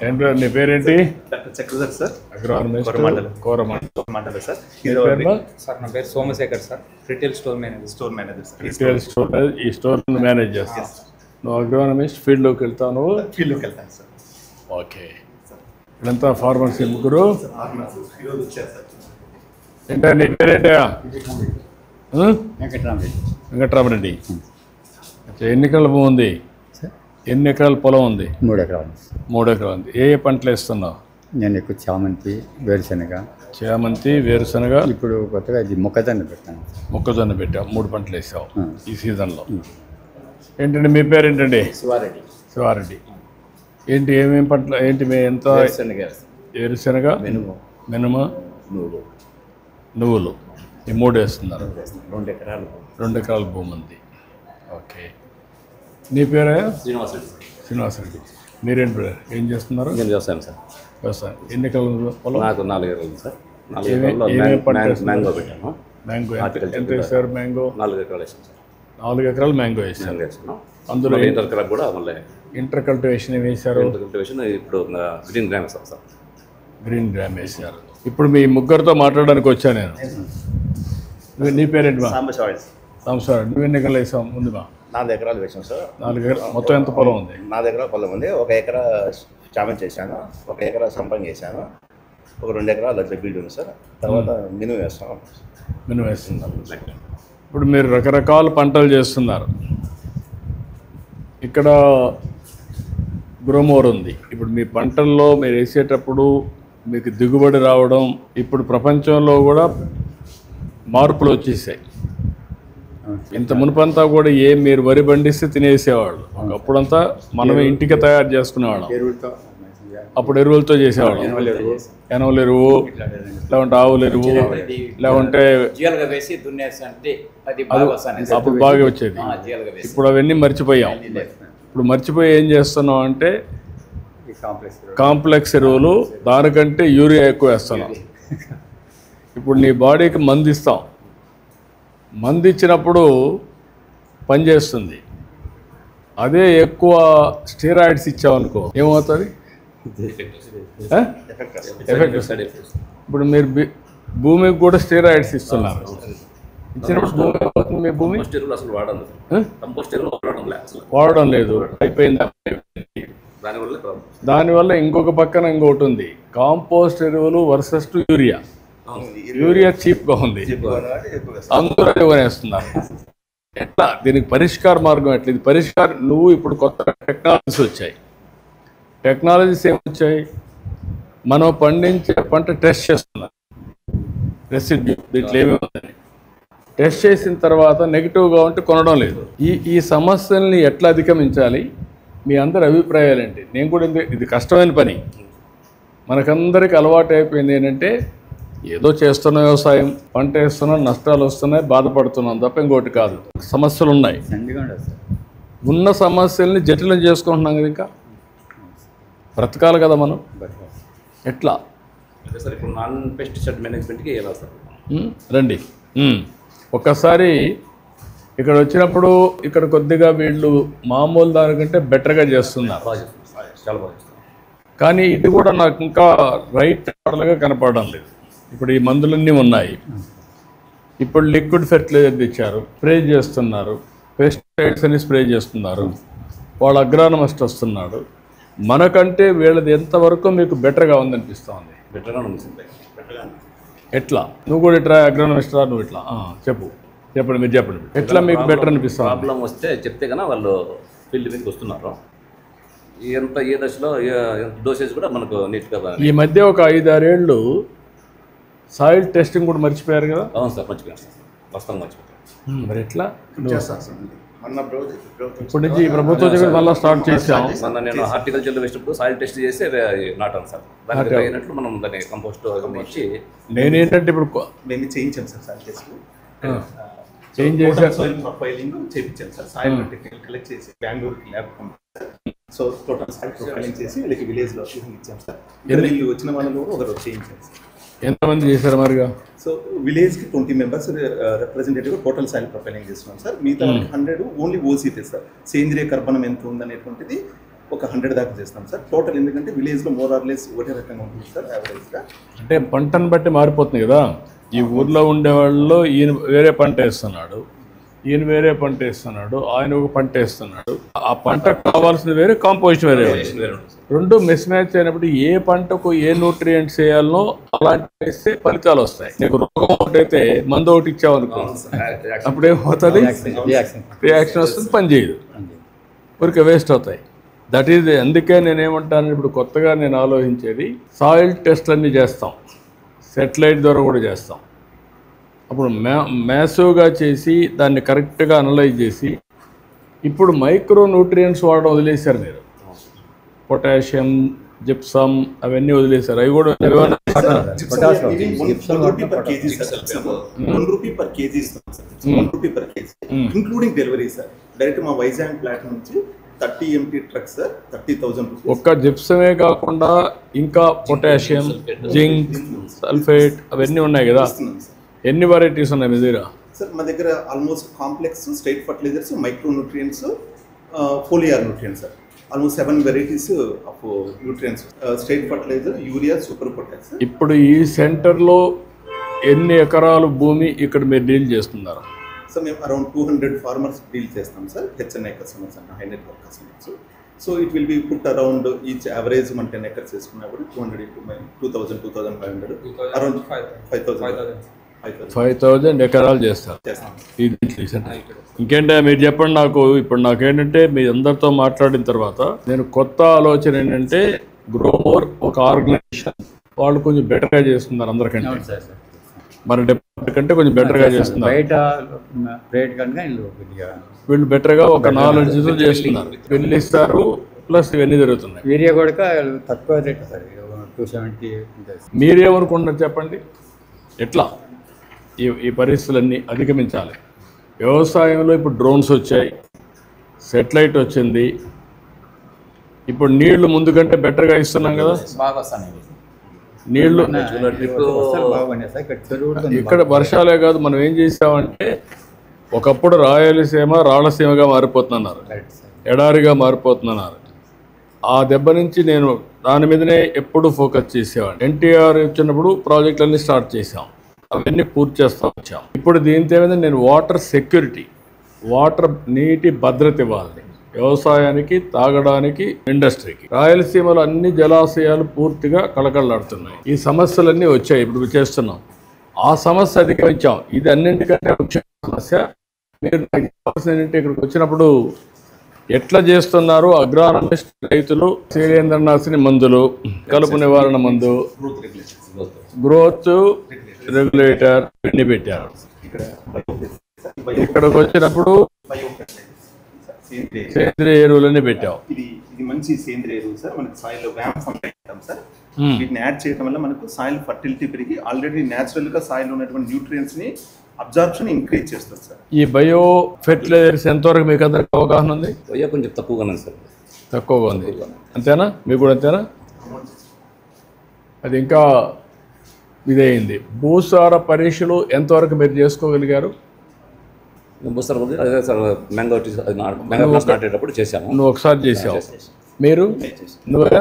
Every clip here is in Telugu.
ఏంటో నీ పేరేంటి? Doctor Chakradhar sir, agronomist, Coromandel sir. Sir నా పేరు Somashekar sir, retail store manager sir. Retail store, ఈ స్టోర్ మేనేజ్ చేస్తాను. నువ్వు అగ్రోనమిస్ట్, ఫీల్డ్లోకి వెళ్తాను. ఫీల్డ్లోకి వెళ్తాను సార్. ఓకే, ఇదంతా ఫార్మర్సీ ముగ్గురు. ఈరోజు వచ్చారు సార్. ఏంటా నీ పేరేంటా? వెంకటరామరెడ్డి. వెంకటరామరెడ్డి. ఎన్ని ఎకరాల భూమి ఉంది? ఎన్ని ఎకరాల పొలం ఉంది? 3 ఎకరాలు. 3 ఎకరాలు ఉంది. ఏ పంటలు వేస్తున్నావు? నేను ఎక్కువ చామంతి, వేరుశనగ. చామంతి, వేరుశనగ. ఇప్పుడు కొత్తగా ఇది మొక్కజొన్న పెట్టాను. మొక్కజొన్న పెట్టావు. 3 పంటలు వేసావు ఈ సీజన్లో. ఏంటండి మీ పేరు ఏంటండి? శివారెడ్డి. శివారెడ్డి. ఏంటి ఏమేమి పంటలు ఏంటి? ఎంత? వేరుశనగ, మినుమ, నువ్వులు. ఈ 3 వేస్తున్నారు. 2 ఎకరాలు. 2 ఎకరాల భూమి ఉంది. ఓకే, నీ పేరు? శ్రీనివాసరెడ్డి. మీరేంటి బ్రదర్, ఏం చేస్తున్నారు? నేను వ్యవసాయం సార్. వ్యవసాయం. ఎన్ని ఎకరాలు పొలం? నాకు 4 ఎకరాలు సార్. 4 ఏమేమి ఎకరాల్లో పంట మ్యాంగో పెట్టాను. మ్యాంగో ఎంత వేసారు? మ్యాంగో 4 ఎకరాలు వేసాను సార్. 4 ఎకరాలు మ్యాంగో వేసారు. మ్యాంగో వేసాను. అందులో ఇంటర్ క్రాప్ కూడా మళ్ళీ ఇంటర్ కల్టివేషన్ ఏమి వేశారు? ఇంటర్ కల్టివేషన్ ఇప్పుడు గ్రీన్ గ్రామ్ వేసాం సార్. గ్రీన్ గ్రామ్ వేశారు. ఇప్పుడు మీ ముగ్గురితో మాట్లాడడానికి వచ్చాను నేను. నీ పేరేంటి మా? సంవత్సరం. నువ్వు ఎన్ని ఎకరాలు వేసావు ముందు మా? 4 ఎకరాలు వేసాం సార్. 4 ఎకరాలు. మొత్తం ఎంత పొలం ఉంది? 4 ఎకరాల పొలం ఉంది. 1 ఎకరా చామంతి చేశాను, 1 ఎకరా సంపంగి వేసాను, ఒక 2 ఎకరాలు అట్లా బీడు ఉంది సార్. తర్వాత మినుము వేస్తాం. మినుము వేస్తున్నారు. ఇప్పుడు మీరు రకరకాల పంటలు చేస్తున్నారు. ఇక్కడ గ్రోమోర్ ఉంది. ఇప్పుడు మీ పంటల్లో మీరు వేసేటప్పుడు మీకు దిగుబడి రావడం, ఇప్పుడు ప్రపంచంలో కూడా మార్పులు వచ్చేసాయి. ఇంత మునుపంతా కూడా మీరు వరి పండిస్తే తినేసేవాళ్ళు. అప్పుడంతా మనమే ఇంటికి తయారు చేసుకునేవాళ్ళం. అప్పుడు ఎరువులతో చేసేవాళ్ళం. ఎనవల ఎరువు, లేకుంటే ఆవుల ఎరువు, లేకుంటే అప్పుడు బాగా వచ్చేది. ఇప్పుడు అవన్నీ మర్చిపోయాం. ఇప్పుడు మర్చిపోయి ఏం చేస్తున్నాం అంటే కాంప్లెక్స్ ఎరువులు, దానికంటే యూరియా ఎక్కువ వేస్తున్నాం. ఇప్పుడు నీ బాడీకి మందు ఇస్తాం. మందు ఇచ్చినప్పుడు పనిచేస్తుంది. అదే ఎక్కువ స్టెరాయిడ్స్ ఇచ్చామనుకో ఏమవుతుంది? ఎఫెక్ట్. ఇప్పుడు మీరు భూమికి కూడా స్టెరాయిడ్స్ ఇస్తున్నారు. ఇచ్చినప్పుడు మీ భూమి వాడడం లేదు, అయిపోయింది. దానివల్ల ఇంకొక పక్కన ఇంకొకటి ఉంది, కాంపోస్ట్ ఎరువులు వర్సెస్ టు యూరియా. యూరియా చీప్గా ఉంది, అందరూ వేస్తున్నారు. ఎట్లా దీనికి పరిష్కార మార్గం ఎట్లా? ఇది పరిష్కారం నువ్వు ఇప్పుడు కొత్త టెక్నాలజీస్ వచ్చాయి. టెక్నాలజీస్ ఏమొచ్చాయి? మనం పండించే పంట టెస్ట్ చేస్తున్నారు. రెసిడ్యూ దీంట్లో ఏమి ఉందని టెస్ట్ చేసిన తర్వాత నెగిటివ్గా ఉంటే కొనడం లేదు. ఈ సమస్యల్ని ఎట్లా అధిగమించాలి? మీ అందరి అభిప్రాయాలు ఏంటి? నేను కూడా ఇది కష్టమైన పని. మనకందరికి అలవాటు అయిపోయింది ఏంటంటే ఏదో చేస్తున్న వ్యవసాయం, పంట వేస్తున్నాం, నష్టాలు వస్తున్నాయి, బాధపడుతున్నాం తప్ప ఇంకోటి కాదు. సమస్యలు ఉన్నాయి. ఉన్న సమస్యల్ని జటిలం చేసుకుంటున్నాం కదా. ఇంకా బ్రతకాలి కదా మనం. ఎట్లా? సార్ ఇప్పుడు నాన్ పెస్టిసైడ్ మేనేజ్మెంట్కి ఎలా సార్? రండి. ఒక్కసారి ఇక్కడ వచ్చినప్పుడు ఇక్కడ కొద్దిగా వీళ్ళు మామూలు దానికంటే బెటర్గా చేస్తున్నారు. చాలా బాగా చేస్తున్నారు. కానీ ఇది కూడా నాకు ఇంకా రైట్ మోడల్గా కనపడడం లేదు. ఇప్పుడు ఈ మందులన్నీ ఉన్నాయి. ఇప్పుడు లిక్విడ్ ఫెర్టిలైజర్ తెచ్చారు, స్ప్రే చేస్తున్నారు. పెస్టిసైడ్స్ అని స్ప్రే చేస్తున్నారు. వాళ్ళ అగ్రానమిస్ట్ వస్తున్నాడు. మనకంటే వీళ్ళది ఎంతవరకు మీకు బెటర్గా ఉందనిపిస్తూ ఉంది? బెటర్గా ఉంది. ఎట్లా? నువ్వు కూడా ఇట్లా అగ్రానమిస్ట్ రా, నువ్వు ఇట్లా చెప్పండి, మీరు చెప్పండి. ఎట్లా మీకు బెటర్ అనిపిస్తుంది? ప్రాబ్లం వస్తే చెప్తే కన్నా వాళ్ళు ఫీల్డ్ మీదకి వస్తున్నారు. ఏ దశలో డోసేజ్ కూడా మనకు నీట్గా. ఈ మధ్య ఒక 5-6 ఏళ్ళు సాయిల్ టెస్టింగ్ కూడా మర్చిపోయారు కదా? అవును సార్, మర్చిపోయాను సార్. వాస్తవం మర్చిపోయాను. మరి ఎట్లా? ఇప్పటి నుంచి ఈ ప్రభుత్వం మళ్ళీ స్టార్ట్ చేసాం. మొన్న నేను హార్టికల్చర్లో వేసినప్పుడు సాయిల్ టెస్ట్ చేసి నాటాను సార్. దానికి అయినట్లు మనం దాన్ని కంపోస్ట్ ఇచ్చి నేనేంటంటే ఇప్పుడు మేము చేయించాం సార్ సాయిల్ టెస్ట్. ఏం చేశారు? సాయిల్ ప్రొఫైలింగ్ చేయించాను సార్. సాయిల్ కలెక్ట్ చేసి బెంగళూరుకి lab so total soil profiling చేసి వీళ్ళకి విలేజ్లో ఇచ్చాం సార్. వీళ్ళు వచ్చిన వాళ్ళని కూడా ఒకరోజు చేయించాం సార్. ఎంతమంది చేశారు మరిగా? సో విలేజ్కి 20 members representative total soil profiling చేస్తున్నాం సార్. మిగతా 100 ఓన్లీ ఓసీ సార్. సేంద్రియ కర్బనం ఎంత ఉందనేటువంటిది ఒక 100 దాకా చేస్తాం సార్. టోటల్ ఎందుకంటే విలేజ్లో మోర్ ఆర్ లెస్ ఒకటే రకంగా ఉంటుంది సార్ యావరేజ్గా. అంటే పంటను బట్టి మారిపోతుంది కదా. ఈ ఊర్లో ఉండేవాళ్ళు ఈయన వేరే పంట వేస్తున్నాడు, ఈయన వేరే పంట వేస్తున్నాడు, ఆయన ఒక పంట వేస్తున్నాడు. ఆ పంట కావాల్సింది వేరే, కాంపోజిషన్ వేరే. రెండు మిస్ మ్యాచ్ అయినప్పుడు ఏ పంటకు ఏ న్యూట్రియంట్స్ వేయాలనో అలాంటి వేస్తే ఫలితాలు వస్తాయి. నీకు రోగం ఒకటైతే మందు ఒకటి ఇచ్చావు అనుకో, అప్పుడేమవుతుంది, రియాక్షన్ వస్తుంది, పని చేయదు, ఊరికే వేస్ట్ అవుతాయి. దట్ ఈజ్ అందుకే నేనేమంటాను, ఇప్పుడు కొత్తగా నేను ఆలోచించేది సాయిల్ టెస్ట్లన్నీ చేస్తాం, సెటిలైట్ ద్వారా కూడా చేస్తాం. అప్పుడు మ్యాసివ్గా చేసి దాన్ని కరెక్ట్గా అనలైజ్ చేసి, ఇప్పుడు మైక్రో న్యూట్రియంట్స్ వాడడం వదిలేశారు మీరు. పొటాషియం, జిప్సమ్ అవన్నీ వదిలేశారు. అవి కూడా ఇంక్లూడింగ్ డెలివరీ సార్. డైరెక్ట్ మా వైజాగ్ ప్లాట్ నుంచి 30 MT ట్రక్ సార్, 30,000 రూపీస్. ఒక్క జిప్సమే కాకుండా ఇంకా పొటాషియం, జింక్, సల్ఫేట్ అవన్నీ ఉన్నాయి కదా. ఎన్ని వెరైటీస్ ఉన్నాయి మీ దగ్గర? సార్ మా దగ్గర almost complex, straight fertilisers, micro nutrients, foliar nutrients sir. Almost 7 varieties of nutrients. Straight fertiliser, urea, super potash. ఇప్పుడు ఈ సెంటర్లో ఎన్ని ఎకరాలు భూమి ఇక్కడ మీరు డీల్ చేస్తున్నారు? సార్ మేము అరౌండ్ 200 ఫార్మర్స్ డీల్ చేస్తాం సార్. HNI కస్టమర్స్ అంటే high network customers. So it will be put around each average మన 10 acres చేసుకున్నప్పుడు 200 into 2,000, 2,500 అరౌండ్ 5,000 ఎకరాలు చేస్తారు. ఇంకేంటే మీరు చెప్పండి నాకు. ఇప్పుడు నాకేంటంటే మీ అందరితో మాట్లాడిన తర్వాత నేను కొత్త ఆలోచన ఏంటంటే, గ్రోమోర్ ఒక ఆర్గనైజేషన్, వాళ్ళు కొంచెం బెటర్గా చేస్తున్నారు అందరికంటే, మన డిపార్ట్మెంట్ కంటే కొంచెం బెటర్గా చేస్తున్నారు. వీళ్ళు బెటర్గా ఒక 4 జిజులు చేస్తున్నారు, బిల్లు ఇస్తారు, ప్లస్ ఇవన్నీ జరుగుతున్నాయి. ఏరియా కూడా తక్కువ రేట్ సార్, 270. మీరేమనుకుంటున్నారు చెప్పండి, ఎట్లా ఈ పరిస్థితులన్నీ అధిగమించాలి? వ్యవసాయంలో ఇప్పుడు డ్రోన్స్ వచ్చాయి, సెటిలైట్ వచ్చింది, ఇప్పుడు నీళ్లు ముందు కంటే బెటర్గా ఇస్తున్నాం కదా. బాగా వస్తాయి నీళ్లు ఇక్కడ వర్షాలే కాదు, మనం ఏం చేసామంటే ఒకప్పుడు రాయలసీమ రాళ్లసీమగా మారిపోతున్నారు, ఎడారిగా మారిపోతున్నారు. ఆ దెబ్బ నుంచి నేను దాని మీదనే ఎప్పుడు ఫోకస్ చేసేవాడిని. ఎన్టీఆర్ వచ్చినప్పుడు ప్రాజెక్టులన్నీ స్టార్ట్ చేసాం, అవన్నీ పూర్తి చేస్తూ వచ్చాం. ఇప్పుడు దీంతో ఏమైంది, నేను వాటర్ సెక్యూరిటీ, వాటర్ నీటి భద్రత ఇవ్వాలి వ్యవసాయానికి, తాగడానికి, ఇండస్ట్రీకి. రాయలసీమలో అన్ని జలాశయాలు పూర్తిగా కళకళలాడుతున్నాయి. ఈ సమస్యలన్నీ వచ్చాయి, ఇప్పుడు చేస్తున్నాం. ఆ సమస్య అధిగమించాం. ఇది అన్నింటికంటే ముఖ్యమైన సమస్య. మీరు నాకు కావాల్సిందంటే ఇక్కడికి వచ్చినప్పుడు ఎట్లా చేస్తున్నారు అగ్రానమిస్ట్ రైతులు, శైలేంద్రనాథిని మందులు, కలుపు నివారణ మందు, గ్రోత్ రెగ్యులేటర్ ఇవన్నీ పెట్టారు. ఇక్కడికి వచ్చినప్పుడు సేంద్రియ ఎరువులన్నీ పెట్టాం. ఇది మంచి సేంద్రియ ఎరువు సార్. మనకి సాయిల్ వ్యామ్ అంటాం సార్. వీటిని యాడ్ చేయడం వల్ల మనకు సాయిల్ ఫర్టిలిటీ పెరిగి ఆల్రెడీ న్యాచురల్ గా సాయిల్ ఉన్నటువంటి న్యూట్రియంట్స్ ని అబ్జార్ప్షన్ ఇంక్రీజ్ చేస్తుంది సార్. ఈ బయో ఫెర్టిలైజర్స్ ఎంతవరకు మీకు అందరికి అవగాహన ఉంది? కొంచెం తక్కువగా సార్. తక్కువగా ఉంది అంతేనా? మీకు కూడా అంతేనా? అది ఇంకా ఇదైంది. భూసార పరీక్షలు ఎంతవరకు మీరు చేసుకోగలిగారు? అదే సార్, మ్యాంగో నాటేటప్పుడు చేశాను. నువ్వు ఒకసారి చేసావు, మీరు నువ్వే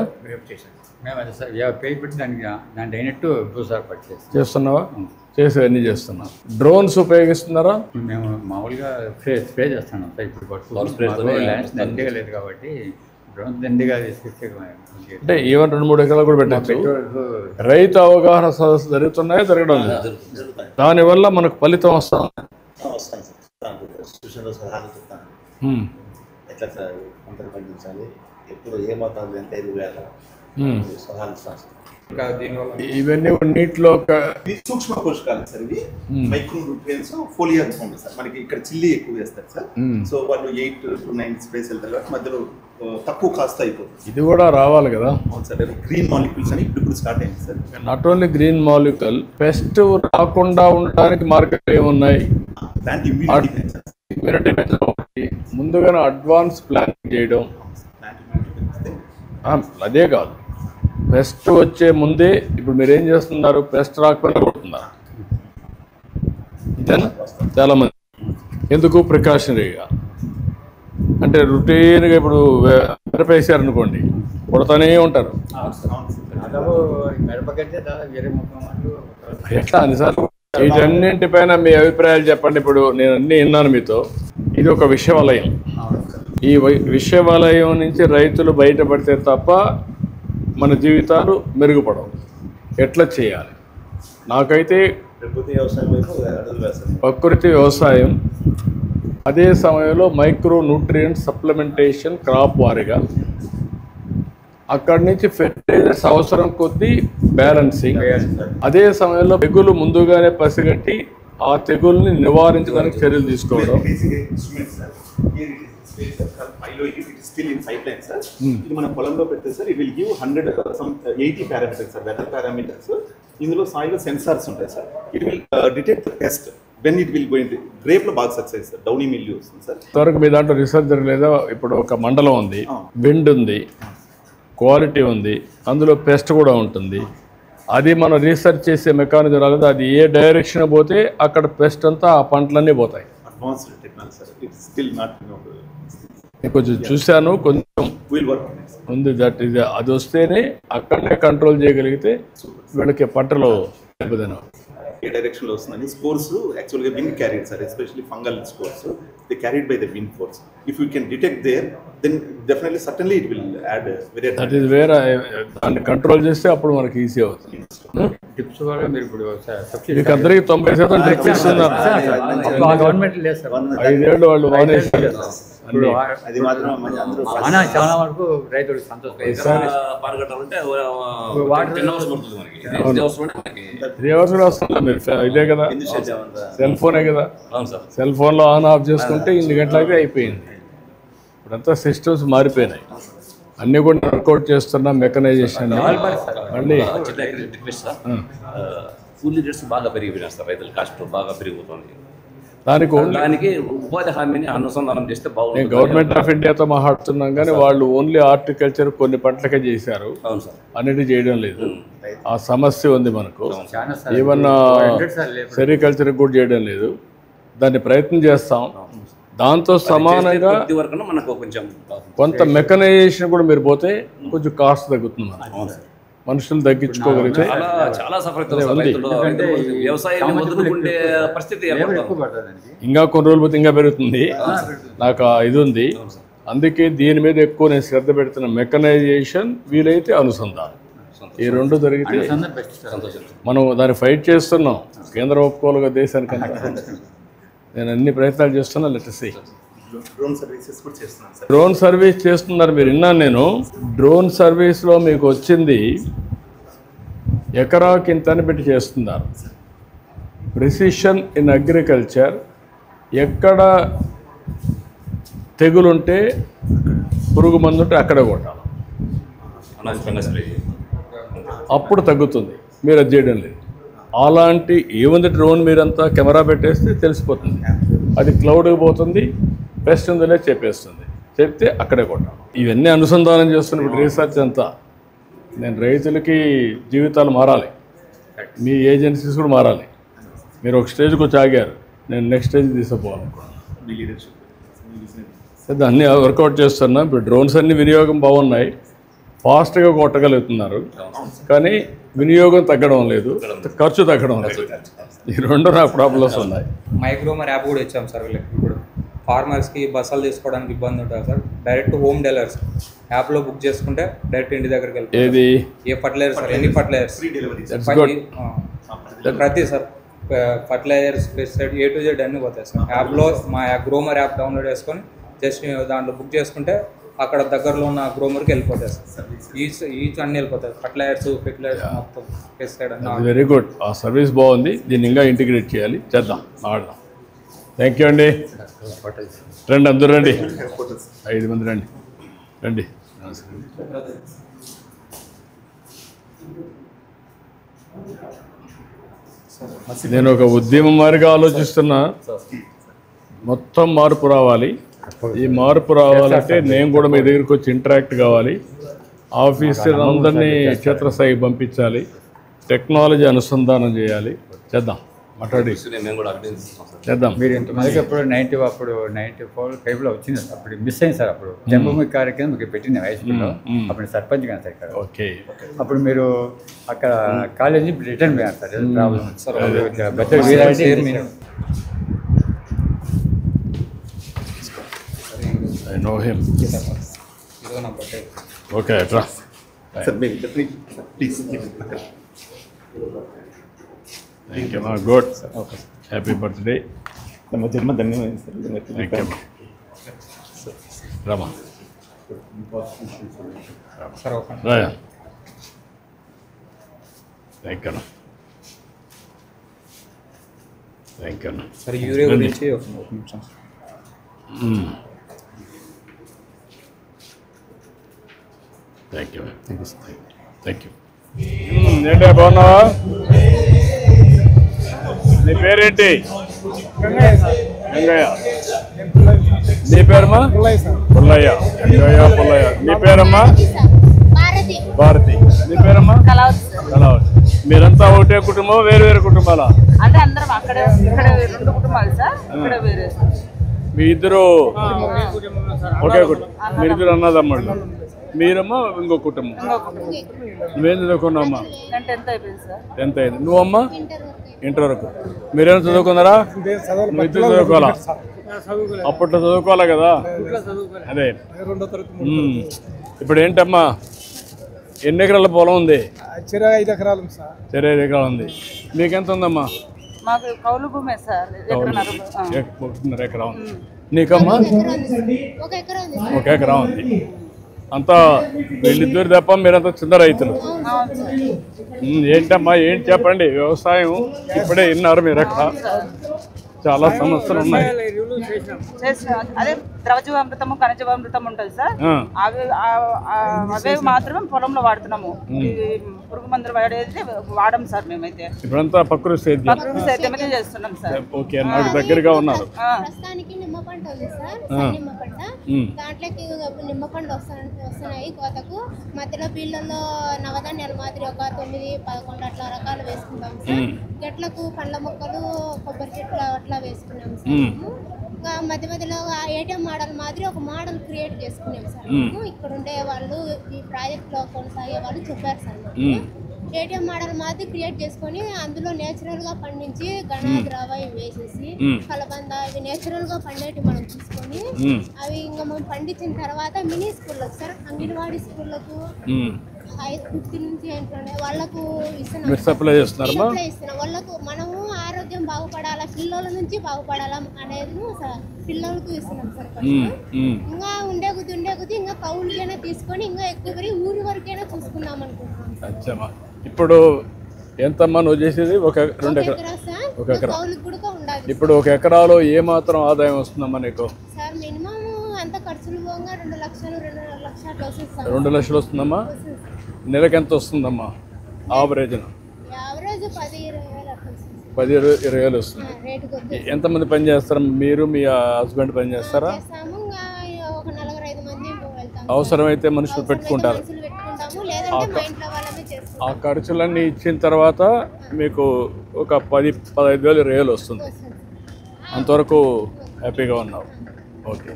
మేము అదే సార్ పేరు పెట్టి దానికి అయినట్టు భూసార పట్టి చేస్తున్నావా? చేసేవన్నీ చేస్తున్నాం. డ్రోన్స్ ఉపయోగిస్తున్నారా? మేము మామూలుగా స్ప్రే చేస్తున్నాం సార్. ఇప్పుడు ల్యాండ్స్ దండిగా లేదు కాబట్టి డ్రోన్స్ దండిగా తీసుకొచ్చే అంటే ఈవెన్ 2-3 ఎకరాలు కూడా పెట్టచ్చు. రైతు అవగాహన సదస్సు జరుగుతున్నాయా, జరగడం లేదు? దానివల్ల మనకు ఫలితం వస్తాం. వస్తాను సార్, సూచనలు సలహాలు చెప్తాను. ఎట్లా సార్ పంటలు పండించాలి, ఎప్పుడు ఏ మొత్తం ఎంత ఎరువు వేయాలి, సలహాలు ఇస్తాను. ఇవన్నీ నీటిలో సూక్ష్మ పోషకాలు సార్. ఇవి మైక్రో న్యూట్రియంట్స్, ఫోలియర్ ఉంటుంది సార్. మనకి ఇక్కడ చిల్లి ఎక్కువ వేస్తారు సార్. సో వాళ్ళు 8 to 9 స్పేస్ వెళ్తారు కాబట్టి మధ్యలో తక్కువ కాస్ట్ అయిపోతుంది. ఇది కూడా రావాలి కదా. అవును సార్. గ్రీన్ మాలిక్యూల్స్ అని ఇప్పుడు స్టార్ట్ అయింది sir. Not only green molecule, pest రాకుండా ఉండడానికి మార్కెట్ ఏమున్నాయి? ప్లాంట్ ఇమ్యూనిటీ ముందుగానే అడ్వాన్స్ ప్లాన్ చేయడం. అదే కాదు, పెస్ట్ వచ్చే ముందే ఇప్పుడు మీరు ఏం చేస్తున్నారు, పెస్ట్ రాకపోయినా కొడుతున్నారు అంతేనా? చాలామంది ఎందుకు ప్రికాషనరీగా, అంటే రొటీన్గా ఇప్పుడు మిరపేసారు అనుకోండి కొడతానే ఉంటారు. దాదాపు మిరపకంటే దాదాపు 20-30 ఎట్లా అనిసార్లు వీటన్నింటిపైన మీ అభిప్రాయాలు చెప్పండి. ఇప్పుడు నేను అన్నీ విన్నాను మీతో. ఇది ఒక విషవలయం. ఈ విషవలయం నుంచి రైతులు బయటపడితే తప్ప మన జీవితాలు మెరుగుపడవు. ఎట్లా చేయాలి? నాకైతే ప్రకృతి వ్యవసాయం వైపు అడుగులు వేస్తాం. ప్రకృతి వ్యవసాయం, అదే సమయంలో మైక్రో న్యూట్రియంట్ సప్లిమెంటేషన్ క్రాప్ వారీగా, అక్కడి నుంచి ఫెర్టిలైజర్స్ అవసరం కొద్దీ బ్యాలెన్సింగ్, అదే సమయంలో తెగులు ముందుగానే పసిగట్టి ఆ తెగుల్ని నివారించడానికి చర్యలు తీసుకోవడం. ఇది మన పొలంలో పెడితే sir it will give 180 parameters sir, weather parameters. ఇందులో సాయిల్ సెన్సార్స్ ఉంటాయి sir. It will detect the pest when it will going. గ్రేప్లో బాగా సక్సెస్ సార్, డౌనీ మిల్యూ వస్తుంది సార్. ఇంతవరకు మీ దాంట్లో రీసెర్చ్ జరగలేదా? ఇప్పుడు ఒక మండలం ఉంది, విండ్ ఉంది, క్వాలిటీ ఉంది, అందులో పెస్ట్ కూడా ఉంటుంది. అది మనం రీసెర్చ్ చేసే మెకానిజం రాలేదు. అది ఏ డైరెక్షన్ పోతే అక్కడ పెస్ట్ అంతా ఆ పంటలన్నీ పోతాయి. Advanced technology sir, it's still not నేను కొంచెం చూశాను, కొంచెం విల్ వర్క్ ఉంది. దట్ ఇది అది వస్తేనే అక్కడనే కంట్రోల్ చేయగలిగితే వీళ్ళకి పంటలో దెబ్బతిన. ఏ డైరెక్షన్లో వస్తుందని స్కోర్స్ యాక్చువల్గా wind carried sir, especially fungal spores they carried by the wind force. If you can detect there then definitely certainly it will add very. That is వేరే. దాన్ని కంట్రోల్ చేస్తే అప్పుడు మనకి ఈజీ అవుతుంది. టిప్స్ వల్ల మీరు ఇప్పుడు సబ్సిడీ మీకు అందరికీ 90% డ్రిప్ ఇస్తున్నారు. గవర్నమెంట్ లేదు సార్. 5 ఏళ్ళు వాళ్ళు మానేసి ఇప్పుడు అది మాత్రం అందరూ చాలా వరకు రైతులకు సంతోషం. పారగట్టాలంటే వాటర్ 10 hours పడుతుంది మనకి. 3 hours లోనే మనకి 3 hours కూడా వస్తున్నారు మీరు. ఇదే కదా, సెల్ ఫోనే కదా. అవును సార్. సెల్ ఫోన్లో ఆన్ ఆఫ్ చేసుకుంటే 8 గంటలకి అయిపోయింది. ఇప్పుడంతా సిస్టమ్స్ మారిపోయినాయి. అన్నీ కూడా వర్కౌట్ చేస్తున్నాం. మెకనైజేషన్ మళ్ళీ రిక్వెస్ట్ సార్, కూలీ రేట్స్ బాగా పెరిగిపోయినాయి సార్. రైతుల కాస్ట్ బాగా పెరిగిపోతుంది. దానికి ఉపాధి హామీని అనుసంధానం చేస్తే బాగుంటుంది. గవర్నమెంట్ ఆఫ్ ఇండియాతో మాట్లాడుతున్నాం కానీ వాళ్ళు ఓన్లీ హార్టికల్చర్ కొన్ని పంటలకే చేశారు, అవును సార్. అన్నిటి చేయడం లేదు. ఆ సమస్య ఉంది మనకు. చాలా సార్. ఏమన్నా సెరికల్చర్ కూడా చేయడం లేదు. దాన్ని ప్రయత్నం చేస్తాం. దాంతో సమానంగా కొద్ది వరకు మనకు కొంచెం కొంత మెకనైజేషన్ కూడా మీరు పోతే కొంచెం కాస్ట్ తగ్గుతుంది. మనుషులు తగ్గించుకోగలిగితే చాలా సఫర్ అవుతుంది రైతులు. వ్యవసాయం వదులుకుంటే పరిస్థితి ఇంకా కొన్ని రోజులు పోతే ఇంకా పెరుగుతుంది. నాకు ఇది ఉంది. అందుకే దీని మీద ఎక్కువ నేను శ్రద్ధ పెడుతున్న. మెకనైజేషన్, వీలైతే అనుసంధానం, ఈ రెండు జరిగితే మనం దాన్ని ఫైట్ చేస్తున్నాం. కేంద్రం ఒప్పుకోలుగా దేశానికంతా నేను అన్ని ప్రయత్నాలు చేస్తున్నా. Let's see. డ్రోన్ సర్వీసెస్ కూడా చేస్తున్నాం సార్. డ్రోన్ సర్వీస్ చేస్తున్నారు మీరు, విన్నాను నేను. డ్రోన్ సర్వీస్లో మీకు వచ్చింది ఎకరాకి ఇంత అని పెట్టి చేస్తున్నారు. ప్రెసిషన్ ఇన్ అగ్రికల్చర్, ఎక్కడ తెగులుంటే పురుగు మందు ఉంటే అక్కడే కొట్టాలి, అప్పుడు తగ్గుతుంది. మీరు అది చేయడం లేదు. అలాంటి ఏముంది డ్రోన్ మీరంతా కెమెరా పెట్టేస్తే తెలిసిపోతుంది. అది క్లౌడ్కి పోతుంది, పెస్ట్ ఉందనే చెప్పేస్తుంది. చెప్తే అక్కడే కొట్టాలి. ఇవన్నీ అనుసంధానం చేస్తున్న ఇప్పుడు రీసెర్చ్ అంతా. నేను రైతులకి జీవితాలు మారాలి, మీ ఏజెన్సీస్ కూడా మారాలి. మీరు ఒక స్టేజ్కి వచ్చి ఆగారు, నేను నెక్స్ట్ స్టేజ్ తీసుకుపోవాలనుకున్నాను. అన్నీ వర్కౌట్ చేస్తున్నాం. ఇప్పుడు డ్రోన్స్ అన్ని వినియోగం బాగున్నాయి, ఫాస్ట్గా కొట్టగలుగుతున్నారు. కానీ వినియోగం తగ్గడం లేదు, ఖర్చు తగ్గడం లేదు. ఈ రెండు నాకు ప్రాబ్లమ్స్ ఉన్నాయి. మైక్రోమర్ యాప్ కూడా ఇచ్చాం సార్ వీళ్ళకి. ఇప్పుడు ఫార్మర్స్కి బస్సులు తీసుకోవడానికి ఇబ్బంది ఉంటుంది సార్. డైరెక్ట్ హోమ్ డెలివరీస్ యాప్లో బుక్ చేసుకుంటే డైరెక్ట్ ఇంటి దగ్గరికి వెళ్తాం. ఏది ఏ ఫర్టిలైజర్స్ సార్, ఎన్ని ఫర్టిలైజర్స్ ప్రతి sir fertilisers, pesticide, A to Z అన్నీ పోతాయి సార్ యాప్లో. మా గ్రోమర్ యాప్ డౌన్లోడ్ చేసుకొని జస్ట్ దాంట్లో బుక్ చేసుకుంటే అక్కడ దగ్గరలో ఉన్న గ్రోమర్కి వెళ్ళిపోతాయి సార్. ఈచ్ అన్నీ వెళ్ళిపోతాయి. ఫర్టిలైజర్స్, ఫెర్టిలైజర్స్ మొత్తం, పెస్టిసైడ్ అన్నీ. Very good. ఆ సర్వీస్ బాగుంది. దీన్ని ఇంకా ఇంటిగ్రేట్ చేయాలి, చేద్దాం, ఆడదాం. థ్యాంక్ యూ అండి. రండి, అందరూ రండి, 5 మంది రండి, రండి. నేను ఒక ఉద్యమం మారిగా ఆలోచిస్తున్నా. మొత్తం మార్పు రావాలి. ఈ మార్పు రావాలంటే నేను కూడా మీ దగ్గరికి వచ్చి ఇంటరాక్ట్ కావాలి. ఆఫీసర్ అందరినీ క్షేత్రస్థాయికి పంపించాలి. టెక్నాలజీ అనుసంధానం చేయాలి. చేద్దాం. మాట్లాడి మేము కూడా అక్కడే తీసుకున్నాం సార్. చేద్దాం. మీరు ఇంతమందికి అప్పుడు 94 వచ్చింది సార్. అప్పుడు మిస్ అయింది సార్. అప్పుడు జన్మభూమి కార్యక్రమం మీకు పెట్టింది హై స్కూల్లో. అప్పుడు సర్పంచ్ కానీ సార్ ఇక్కడ. ఓకే. అప్పుడు మీరు అక్కడ కాలేజీ రిటర్న్ పోయారు sir. Problem sir Bettadi Veerareddy I know him. ఇదిగో నా బర్త్డే. ఓకే రా. సార్ మీ ప్లీజ్. థ్యాంక్ యూ మా. గుడ్. Happy birthday. ನಮ್ಮ ಜನ್ಮ ಧನ್ಯವಾದ sir. Thank you Rama. Sir ఒక రాయా. Thank you thank you. Sir urea గురించి ఒక నిమిషం. Thank you thank you. ఏంటే బాగున్నావా? నీ పేరేంటి? గంగయ్య. నీ పేరమ్మా? పుల్లయ్య. గంగయ్య పుల్లయ్య. నీ పేరమ్మా? భారతి. నీ పేరమ్మా? కళావతి. మీరంతా ఒకటే కుటుంబం, వేరు వేరు కుటుంబాలా? అంటే అందరం అక్కడే ఇక్కడ 2 కుటుంబాలు సార్. ఇక్కడ వేరే మీ ఇద్దరు ఒకే కుటుంబం. మీరిద్దరు అన్నదమ్ముళ్ళు. మీరమ్మా ఇంకో కుటుంబం. నువ్వేం చదువుకున్నావమ్మా? 10th అయిపోయింది సార్. 10th అయింది. నువ్వమ్మా? ఇంటర్ వరకు. మీరేమైనా చదువుకున్నారా? నువ్వు ఇద్దరు చదువుకోవాలా? అప్పట్లో చదువుకోవాలా కదా. అదే ఇప్పుడు ఏంటమ్మా ఎన్ని ఎకరాల పొలం ఉంది? 5 ఎకరాలు ఉంది సార్. 5 ఎకరాలు ఉంది. మీకెంత ఉందమ్మా? మాకు కౌలు భూమే సార్. 1.5 ఎకరా ఉంది. నీకమ్మా? 1 ఎకరా ఉంది. అంతా వీళ్ళిద్దరు తప్ప మీరంతా చిన్న రైతులు. ఏంటమ్మా ఏంటి చెప్పండి. వ్యవసాయం ఇప్పుడే విన్నారు మీరు. అక్కడ చాలా సమస్యలు ఉన్నాయి. అదే ద్రవజీవామృతము ఖనిజీవామృతం ఉంటుంది సార్. అవే మాత్రమే పొలంలో వాడుతున్నాము. పురుగు మందులు వాడేది వాడము సార్. మేమైతే ఇప్పుడంతా ప్రకృతి సేద్యమే చేస్తున్నాం సార్. ఓకే. నాకు దగ్గరగా ఉన్నారు. ప్రస్తుతానికి నిమ్మ పంట ఉంది సార్. నిమ్మ పంట దాంట్లోకి నిమ్మ పంట వస్తున్నాయి కోతకు. మధ్యలో పిల్లల్లో నవధాన్యాలు మాదిరి ఒక 9-11 అట్లా రకాలు వేసుకుంటాం సార్. గట్లకు పండ్ల మొక్కలు కొబ్బరి చెట్లు అట్లా వేసుకున్నాం సార్. ఇంకా మధ్య మధ్యలో ఏటీఎం మోడల్ మాదిరి ఒక మోడల్ క్రియేట్ చేసుకున్నాం సార్. ఇక్కడ ఉండే వాళ్ళు ఈ ప్రాజెక్ట్ లో కొనసాగే వాళ్ళు చెప్పారు సార్. ఏటీఎం మోడల్ మాదిరి క్రియేట్ చేసుకొని అందులో నేచురల్ గా పండించి గణాద్రవ వేసేసి కలబంద ఇవి నేచురల్ గా పండేటి మనం తీసుకొని అవి ఇంకా మనం పండించిన తర్వాత మినీ స్కూళ్ళకు సార్, అంగన్వాడీ స్కూళ్ళకు 5th నుంచి ఏంటంటే వాళ్ళకు ఇస్తున్నాం. వాళ్ళకు మనము ఆరోగ్యం బాగుపడాలా, పిల్లల నుంచి బాగుపడాలా అనేది పిల్లలకు ఇస్తున్నాం సార్. ఇంకా ఉండే కొద్ది ఇంకా కౌలుకైనా తీసుకొని ఇంకా ఎక్కువ ఊరి వరకైనా చూసుకుందాం అనుకుంటున్నాం. ఇప్పుడు ఎంతమ్మా నువ్వు చేసేది? 1 ఎకరా. 1 ఎకరా. ఇప్పుడు 1 ఎకరాలో ఏ మాత్రం ఆదాయం వస్తుందమ్మా నీకు? సార్ మినిమం అంత ఖర్చులు పోగా 2 లక్షలు 2.5 లక్షలు వస్తుంది. 2 లక్షలు వస్తుందమ్మా. నెలకు ఎంత వస్తుందమ్మా ఆవరేజ్? 10-20 వేలు వస్తుంది. ఎంతమంది పని చేస్తారు? మీరు మీ హస్బెండ్ పని చేస్తారా? అవసరమైతే మనుషులు పెట్టుకుంటారు. ఆ ఖర్చులన్నీ ఇచ్చిన తర్వాత మీకు ఒక 10-15 వేలు వస్తుంది. అంతవరకు హ్యాపీగా ఉన్నావు. ఓకే.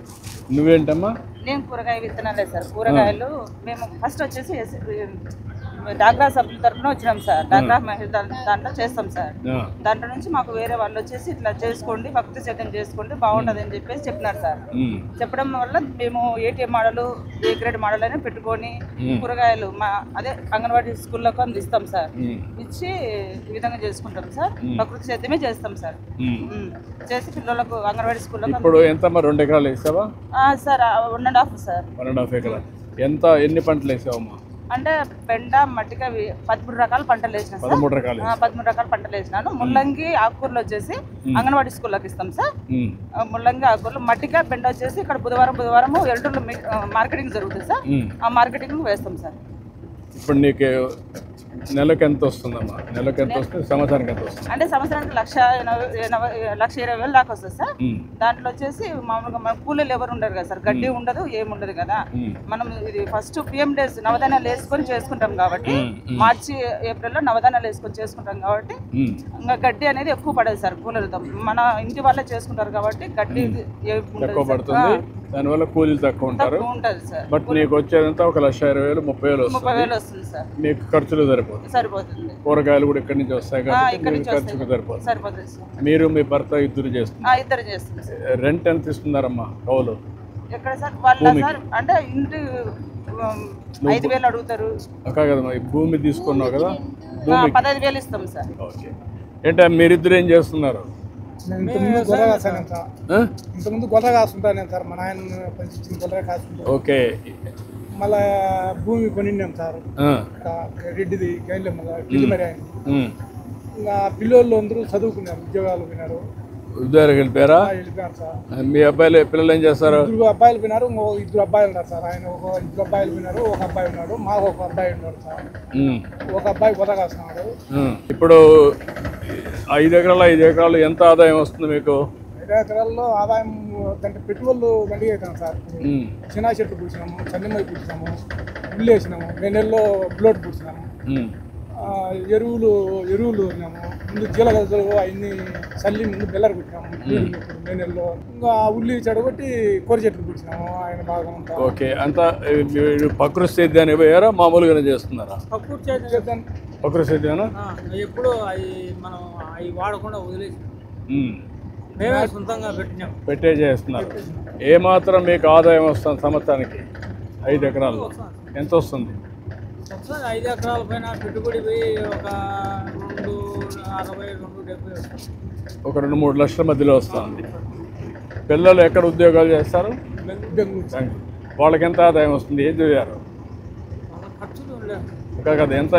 నువ్వేంటమ్మా? నేను కూరగాయ విత్తనాలే సార్. కూరగాయలు మేము ఫస్ట్ వచ్చేసి డాక్రా సభ్యుల తరఫున వచ్చినాం సార్. డాక్రా మహిళ దాంట్లో చేస్తాం సార్. దాంట్లో నుంచి మాకు వేరే వాళ్ళు వచ్చేసి ఇట్లా చేసుకోండి, భక్తి సేద్యం చేసుకోండి బాగుంటుంది అని చెప్పేసి చెప్పినారు సార్. చెప్పడం వల్ల మేము ATM model, A grade model అయినా పెట్టుకొని కూరగాయలు అదే అంగన్వాడీ స్కూళ్ళకు అందిస్తాం సార్. ఇచ్చి ఈ విధంగా చేసుకుంటాం సార్. ప్రకృతి సేద్యమే చేస్తాం సార్. చేసి పిల్లలకు అంగన్వాడీ స్కూళ్ళకు. ఇప్పుడు ఎంత 2 ఎకరాలు వేసావా సార్? 1.5 సార్. 1.5 ఎకరాలు. ఎన్ని పంటలు వేసావమ్మా? అంటే బెండ, మట్టిక 13 రకాల పంటలు వేసినా సార్. 13 రకాల పంటలు వేసినాను. ముల్లంగి ఆకుకూరలు వచ్చేసి అంగన్వాడీ స్కూల్లోకి ఇస్తాం సార్. ముల్లంగి ఆకుకూరలు, మట్టిక, బెండ వచ్చేసి ఇక్కడ బుధవారం ఎల్లుండి మార్కెటింగ్ జరుగుతుంది సార్. ఆ మార్కెటింగ్ వేస్తాం సార్. ఇప్పుడు నీకు నెలకు ఎంత వస్తుందమ్మా? నెలకు ఎంత వస్తుంది? సంవత్సరానికి ఎంత వస్తుంది? అంటే సంవత్సరానికి 1,20,000 దాకా వస్తుంది సార్. దాంట్లో వచ్చేసి మామూలుగా మన కూలీలు ఎవరు ఉండరు కదా సార్, గడ్డి ఉండదు ఏముండదు కదా. మనం ఇది ఫస్ట్ పిఎం డేస్ నవధాన్యాలు వేసుకొని చేసుకుంటాం కాబట్టి, మార్చి ఏప్రిల్లో నవధాన్యాలు వేసుకొని చేసుకుంటాం కాబట్టి ఇంకా గడ్డి అనేది ఎక్కువ పడదు సార్ కూలీలతో. మన ఇంటి వాళ్ళే చేసుకుంటారు కాబట్టి గడ్డి తక్కువ పడుతుంది, దానివల్ల కూలీలు తక్కువ ఉంటారు. బట్ నీకు వచ్చేదంతా 1,20,000 30,000 వస్తుంది సార్. మీకు ఖర్చులు సరిపోతుంది. కూరగాయలు కూడా ఇక్కడి నుంచి వస్తాయి కాబట్టి ఖర్చుకు సరిపోతుంది. మీరు మీ భర్త ఇద్దరు చేస్తున్నారు. రెంట్ ఎంత ఇస్తున్నారమ్మా కౌలు? ఎక్కడ సార్ వాళ్ళ సార్ అంటే ఇంటి 5,000 అడుగుతారు కదమ్మా. ఈ భూమి తీసుకున్నావు కదా, 15,000 ఇస్తాం సార్. ఓకే. ఏంటో మీరిద్దరు ఏం చేస్తున్నారు? ఇంతకుముందు గొర్రె కాస్తుంటాను సార్, మా నాయన పంచించిన గొర్రె కాస్తుంటాను. ఓకే. మళ్ళా భూమి కొనిన్నాం సార్, రెడ్డిది గైన్లే మళ్ళీ మరి ఆయన. ఇంకా పిల్లలు అందరూ చదువుకున్నారు, ఉద్యోగాలు పోయినారు. ఉద్యోగాలకు వెళ్ళిపోయారా? వెళ్ళిపోయారు సార్. మీ పిల్లలు ఏం చేస్తారు? 2 అబ్బాయిలు పోయినారు, 2 అబ్బాయిలు ఉన్నారు సార్. ఆయన 2 అబ్బాయిలు పోయినారు, 1 అబ్బాయి ఉన్నాడు. మాకు 1 అబ్బాయి ఉన్నాడు సార్. 1 అబ్బాయి గొర్రె కాస్తున్నాడు. ఇప్పుడు 5 ఎకరాలు ఎంత ఆదాయం వస్తుంది మీకు? 5 ఎకరాల్లో ఆదాయం అంటే పెట్టుబడులు దండిగా అవుతాం సార్. చిన్న చెట్లు పూసినాము, చందిమై పూసినాము, ఉల్లి వేసినాము, మే నెలలో బ్లోట్ పూసినాము, ఎరువులు ఉన్నాము. ముందు జీలగలు అవన్నీ చల్లి ముందు బెల్లర్ పెట్టినాము మే నెలలో. ఇంకా ఉల్లి చెడగొట్టి కూర చెట్లు పూసినాము. ఆయన బాగా ఉంటాం. ఓకే. అంతా ప్రకృతి సేద్యాన్ని పోయారా, మామూలుగానే చేస్తున్నారా? ప్రకృతి సేద్యాన్ని ఎప్పుడు అవి మనం అవి వాడకుండా వదిలేసి మేమే సొంతంగా పెట్టే చేస్తున్నారు. ఏమాత్రం మీకు ఆదాయం వస్తుంది సంవత్సరానికి? 5 ఎకరాలు ఎంత వస్తుంది? 5 ఎకరాల పైన పెట్టుబడి పోయి ఒక 260, 270 వస్తుంది. ఒక 2-3 లక్షల మధ్యలో వస్తుంది. పిల్లలు ఎక్కడ ఉద్యోగాలు చేస్తారు? వాళ్ళకి ఎంత ఆదాయం వస్తుంది? ఏం చదివారు? కదా ఎంత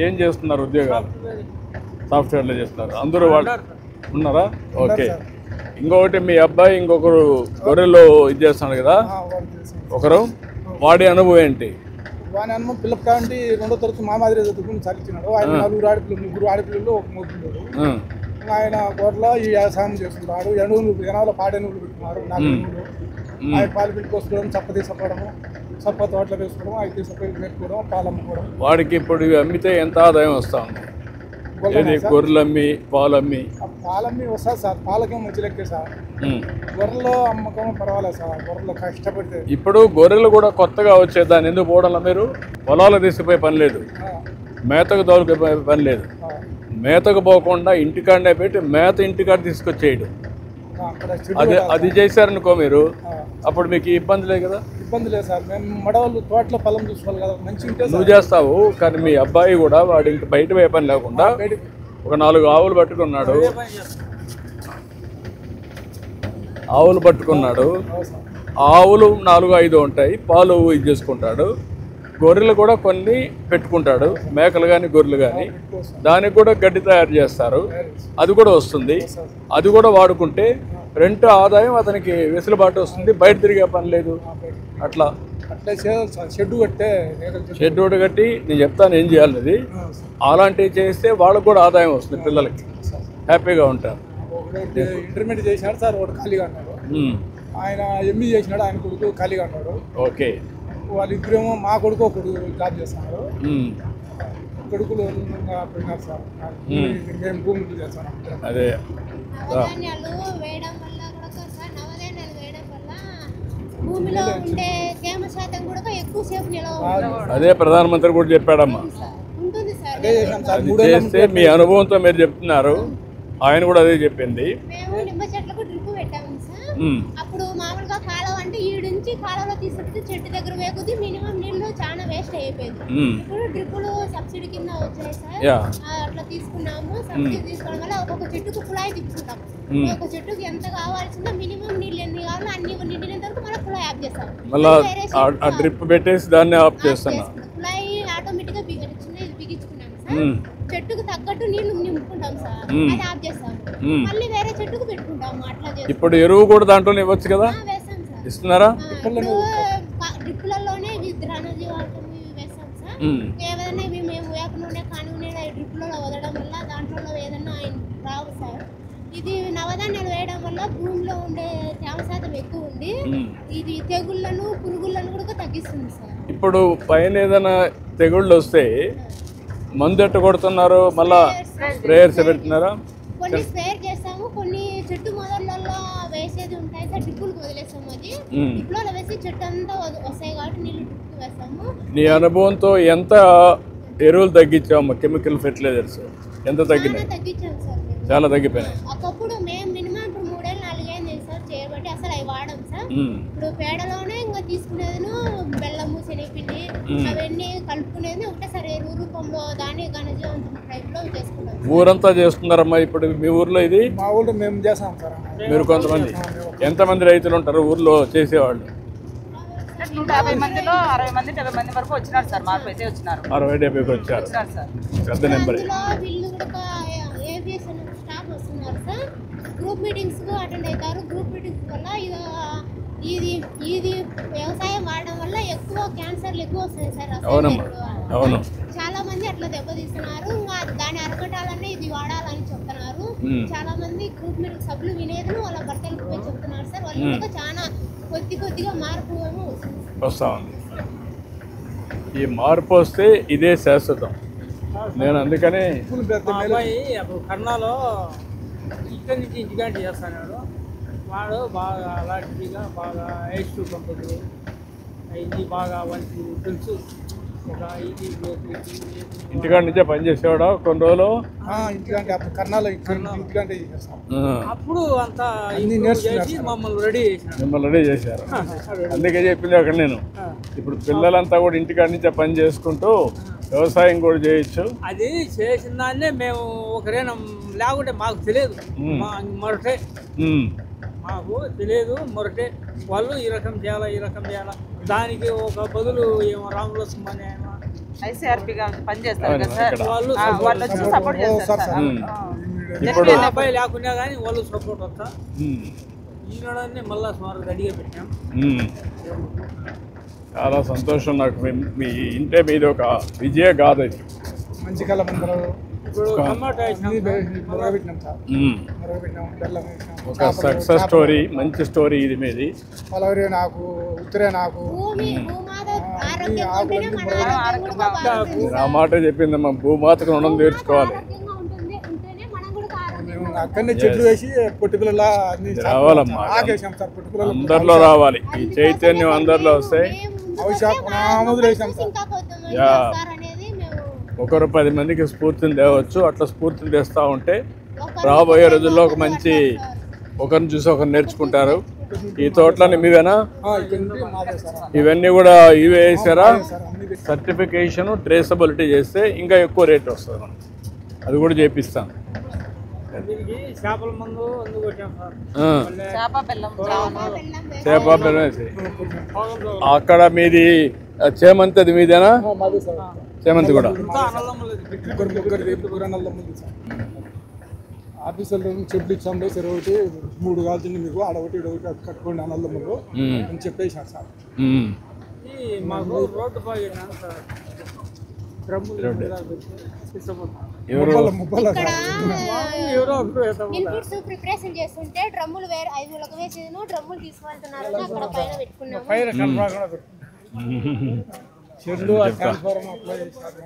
ఏం చేస్తున్నారు ఉద్యోగాలు? సాఫ్ట్వేర్లో చేస్తున్నారు. అందరూ వాళ్ళు ఉన్నారా? ఓకే. ఇంకొకటి మీ అబ్బాయి ఇంకొకరు గొర్రెలు ఇది చేస్తున్నాడు కదా, ఒకరు, వాడి అనుభవం ఏంటి? వాని అనుభవం పిల్లలు కాబట్టి 2వ తరగతి మా మాదిరి చదువుకుని చదివించినాడు. ఆయన 4 ఆడపిల్లలు, 3 ఆడపిల్లలు, 1 మగపిల్లడు. ఆయన గొర్రెలో ఈ వ్యవసాయం చేస్తున్నాడు. జనాలు పాడెనుగులు పెట్టుకున్నారు, 4 ఎనుగులు. ఆయన పాలు పెట్టుకోవడం, చప్ప తీసుకోవడము, చప్ప తోటలో వేసుకోవడం, అవి తీసుకొని పెట్టుకోవడం, పాలు అమ్ముకోవడం. వాడికి ఇప్పుడు అమ్మితే ఎంత ఆదాయం వస్తా ఉంది? గొర్రెలు అమ్మి పాలమ్మి వస్తుంది సార్. పాలకేమో మంచి లెక్కే సార్. గొర్రెలు అమ్మకం పర్వాలేదు సార్. గొర్రెలు కష్టపడితే ఇప్పుడు గొర్రెలు కూడా కొత్తగా వచ్చే దాన్ని ఎందుకు పోవడంలో మీరు పొలాలు తీసుకుపోయే పని లేదు, మేతకు తోలుకుపోయే పని లేదు. మేతకు పోకుండా ఇంటికాడనే పెట్టి మేత ఇంటికాడ తీసుకొచ్చేయడం, అది చేశారనుకో మీరు, అప్పుడు మీకు ఇబ్బంది లేదు కదా? ఇబ్బంది లేదు సార్. మేము మడవాళ్ళు తోటలో పొలం చూసుకోవాలి కదా, మంచి ఉంటే నువ్వు చేస్తావు. కానీ మీ అబ్బాయి కూడా వాడి ఇంక బయట పోయే పని లేకుండా ఒక 4 ఆవులు పట్టుకున్నాడు. ఆవులు 4-5 ఉంటాయి, పాలు ఇది చేసుకుంటాడు. గొర్రెలు కూడా కొన్ని పెట్టుకుంటాడు, మేకలు కానీ గొర్రెలు కానీ. దానికి కూడా గడ్డి తయారు చేస్తారు, అది కూడా వస్తుంది. అది కూడా వాడుకుంటే రెంట్ ఆదాయం అతనికి వెసులుబాటు వస్తుంది, బయట తిరిగే పని లేదు. అట్లా షెడ్ కట్టి నేను చెప్తాను ఏం చేయాలనేది. అలాంటివి చేస్తే వాళ్ళకు కూడా ఆదాయం వస్తుంది, పిల్లలకి హ్యాపీగా ఉంటారు. ఇంటర్మీడియట్ చేసినాడు సార్, ఒకటి ఖాళీగా అన్నాడు. ఆయన ఎంఈ చేసినాడు, ఆయన కొడుకు ఖాళీగా అన్నాడు. ఓకే. వాళ్ళిద్దరేమో మా కొడుకు ఒకడు జాబ్ చేస్తున్నారు. కొడుకులు పోయినారు సార్. మేము భూమి చేస్తాం. అదే నవధాన్యాలు వేయడం వల్ల కూడా సార్, నవధాన్యాలు వేయడం వల్ల భూమిలో ఉండే తేమ శాతం కూడా ఎక్కువసేపు నిలవ. అదే ప్రధానమంత్రి కూడా చెప్పాడమ్మా. ఉంటుంది సార్. చేస్తే మీ అనుభవంతో మీరు చెప్తున్నారు, ఆయన కూడా అదే చెప్పింది. మేము నిమ్మ చెట్లకు డ్రిప్ పెట్టాము సార్. అప్పుడు మామూలుగా కాలువ అంటే ఈడుంచి కాలువలో తీసుకుంటే చెట్టు దగ్గర వేగుద్ది, మినిమం నీళ్లు చాలా వేస్ట్ అయిపోయింది. ఇప్పుడు డ్రిప్పులు సబ్సిడీ కింద వచ్చాయి సార్, అట్లా తీసుకున్నాము. సబ్సిడీ తీసుకోవడం వల్ల ఒక్కొక్క చెట్టుకు కుళాయి తిప్పుకుంటాం. ఒక చెట్టుకి ఎంత కావాల్సిందో మినిమం నీళ్ళు ఎన్ని కావాలో అన్ని నిండినంత వరకు మళ్ళీ కుళాయి ఆఫ్ చేస్తాం. మళ్ళీ డ్రిప్ పెట్టేసి దాన్ని ఆఫ్ చేస్తాం. కుళాయి ఆటోమేటిక్ గా చిన్నది బిగించుకున్నాం సార్. చెట్టుకు తగ్గట్టు నీళ్లు నింపుకుంటాం సార్, అది ఆఫ్ చేస్తాం. మళ్ళీ వేరే చెట్టుకు పెట్టుకుంటాము. అట్లా చేస్తాం. ఇప్పుడు ఎరువు కూడా దాంట్లోనే ఇవ్వచ్చు కదా, వేస్తాం సార్. ఇస్తున్నారా? డ్రిప్పులలోనే డ్రైనేజీ వాటర్ వేస్తాం సార్. ఏదైనా మేము నవధాన్యాలు వేయడం వల్ల భూమిలో ఉండే తేమ శాతం ఎక్కువ ఉండి ఇది తెగుళ్ళను పురుగులను కూడా తగ్గిస్తుంది సార్. ఇప్పుడు పైన ఏదైనా తెగుళ్ళు వస్తే మందు ఎట్ట కొడుతున్నారు, మళ్ళా స్ప్రేయర్స్ పెడుతున్నారా? కొన్ని స్ప్రేయర్ చేస్తాము, కొన్ని చెట్టు మొదళ్ళలో వేసేది ఉంటాయి సార్, డ్రిప్పులకు వదిలేస్తాము. అది డ్రిప్లో వేసి చెట్టు అంతా వస్తాయి కాబట్టి నీళ్ళు డ్రిప్కి వేస్తాము. నీ అనుభవంతో ఎంత ఎరువులు తగ్గించాము? కెమికల్ ఫెర్టిలైజర్స్ ఎంత తగ్గినాయి? తగ్గించాము సార్. చాలా తగ్గిపోయినాయి. ఒకప్పుడు మేము మినిమం ఇప్పుడు 3 ఏళ్ళు 4 ఏళ్ళు సార్ చేయబట్టి అసలు అవి వాడము సార్. ఇప్పుడు పేడలోనే ఇంకా తీసుకునేది బెల్లము శనగపిండి అవన్నీ కలుపుకునేది ఒకటేసారి ఎరువు రూపంలో దాన్ని ఘనజీవంతం టైప్లో చేసుకున్నాం. ఊరంతా చేస్తున్నారమ్మా ఇప్పుడు మీ ఊర్లో ఇది? మా ఊళ్ళో మేము చేస్తాం సార్. మీరు కొంతమంది ఎంతమంది రైతులు ఉంటారు ఊర్లో చేసేవాళ్ళు? 150 మందిలో 60 మంది 70 మంది వరకు వచ్చినారు సార్. మాకు అయితే వచ్చినారు 60-70 వచ్చారు. పెద్ద నెంబర్. వీళ్ళు కూడా ఏవిఎస్ స్టాఫ్ వస్తున్నారు సార్. గ్రూప్ మీటింగ్స్ అటెండ్ అవుతారు. గ్రూప్ మీటింగ్స్ వల్ల ఇది వ్యవసాయం వాడడం వల్ల ఎక్కువ క్యాన్సర్లు ఎక్కువ వస్తాయి సార్. అవును, చాలా మంది అట్లా దెబ్బతీస్తున్నారు. ఇంకా దాన్ని అరకటాలనే ఇది వాడాలని చెప్తున్నారు. చాలా మంది గ్రూప్ మీటింగ్ సభ్యులు వినేది వాళ్ళ భర్తలకు పోయి చెప్తున్నారు సార్. వాళ్ళు కూడా చాలా కొద్దిగా మార్పు వస్తా ఉంది. ఈ మార్పు వస్తే ఇదే శాశ్వతం. నేను అందుకనే అబ్బాయి అప్పుడు కర్ణాలో ఇక్కడి నుంచి ఇంటికాంటి చేస్తాడు. వాడు బాగా అలాంటిగా బాగా హైట్ ఉంటుంది. ఇది బాగా వాళ్ళకి తెలుసు. ఒక ఇంటికాడ నుంచే పని చేసేవాడా కొన్ని రోజులు? ఇంటికంటే అప్పుడు కర్ణాలో ఇంటికంటే అప్పుడు అంతా చేసి మమ్మల్ని రెడీ చేశారు. అందుకే చెప్పింది అక్కడ నేను. ఇప్పుడు పిల్లలంతా కూడా ఇంటికాడ నుంచే పని చేసుకుంటూ వ్యవసాయం కూడా చేయొచ్చు. అది చేసిన దాన్నే మేము ఒకరేనా లేకుంటే మాకు తెలియదు. మొరటే మాకు తెలియదు. మొరటే వాళ్ళు ఈ రకం చేయాలా దానికి ఒక బదులు ఏమో రాముల సుమ్మని ఐసీఆర్పీగా పనిచేస్తారు కదా సార్. వాళ్ళు వచ్చి సపోర్ట్ చేస్తారు సార్. ఇప్పుడు అబ్బాయి లేకున్నా కానీ వాళ్ళు సపోర్ట్ వస్తా ఈనాడని మళ్ళా సుమారు రెడీగా పెట్టాం. చాలా సంతోషం నాకు. మీ ఇంటే మీది ఒక విజయ గాథ. ఇది మంచి కళ ముందర ఒక సక్సెస్ స్టోరీ, మంచి స్టోరీ ఇది మీది. పలవరే నాకు ఉత్తరే నాకు ఆ మాట చెప్పిందమ్మా, భూమాతకు రుణం తీర్చుకోవాలి. అక్కడనే చెట్లు వేసి పొట్టి పిల్లల రావాలమ్మా, అందరిలో రావాలి. ఈ చైతన్యం అందరిలో వస్తే ఒకరు 10 మందికి స్ఫూర్తిని తేవచ్చు. అట్లా స్ఫూర్తిని తెస్తూ ఉంటే రాబోయే రోజుల్లో ఒక మంచి ఒకరిని చూసి ఒకరు నేర్చుకుంటారు. ఈ తోటలన్నీ మీవేనా? ఇవన్నీ కూడా ఇవే వేసారా? సర్టిఫికేషన్ ట్రేసబిలిటీ చేస్తే ఇంకా ఎక్కువ రేట్ వస్తుంది. మనం అది కూడా చేపిస్తాను. చేపల మందు చేప బెల్లం వేసి అక్కడ మీది చేమంతి, అది మీదేనా? చేమంతి కూడా ఆఫీసర్లు చెట్లు ఇచ్చాము సార్. ఒకటి 3 కాల్చింది మీకు, ఆడొకటి ఇడొకటి కట్టుకోండి అన్నదమ్ములు అని చెప్పేసారు సార్. మాకు రోడ్డు ప్రిపరేషన్ చేస్తుంటే డ్రమ్ములు వేరే 5 వేసేది డ్రమ్ములు తీసుకెళ్తున్నారు. అక్కడ పైన పెట్టుకున్నాము. చెట్లు అప్లై చేశారు.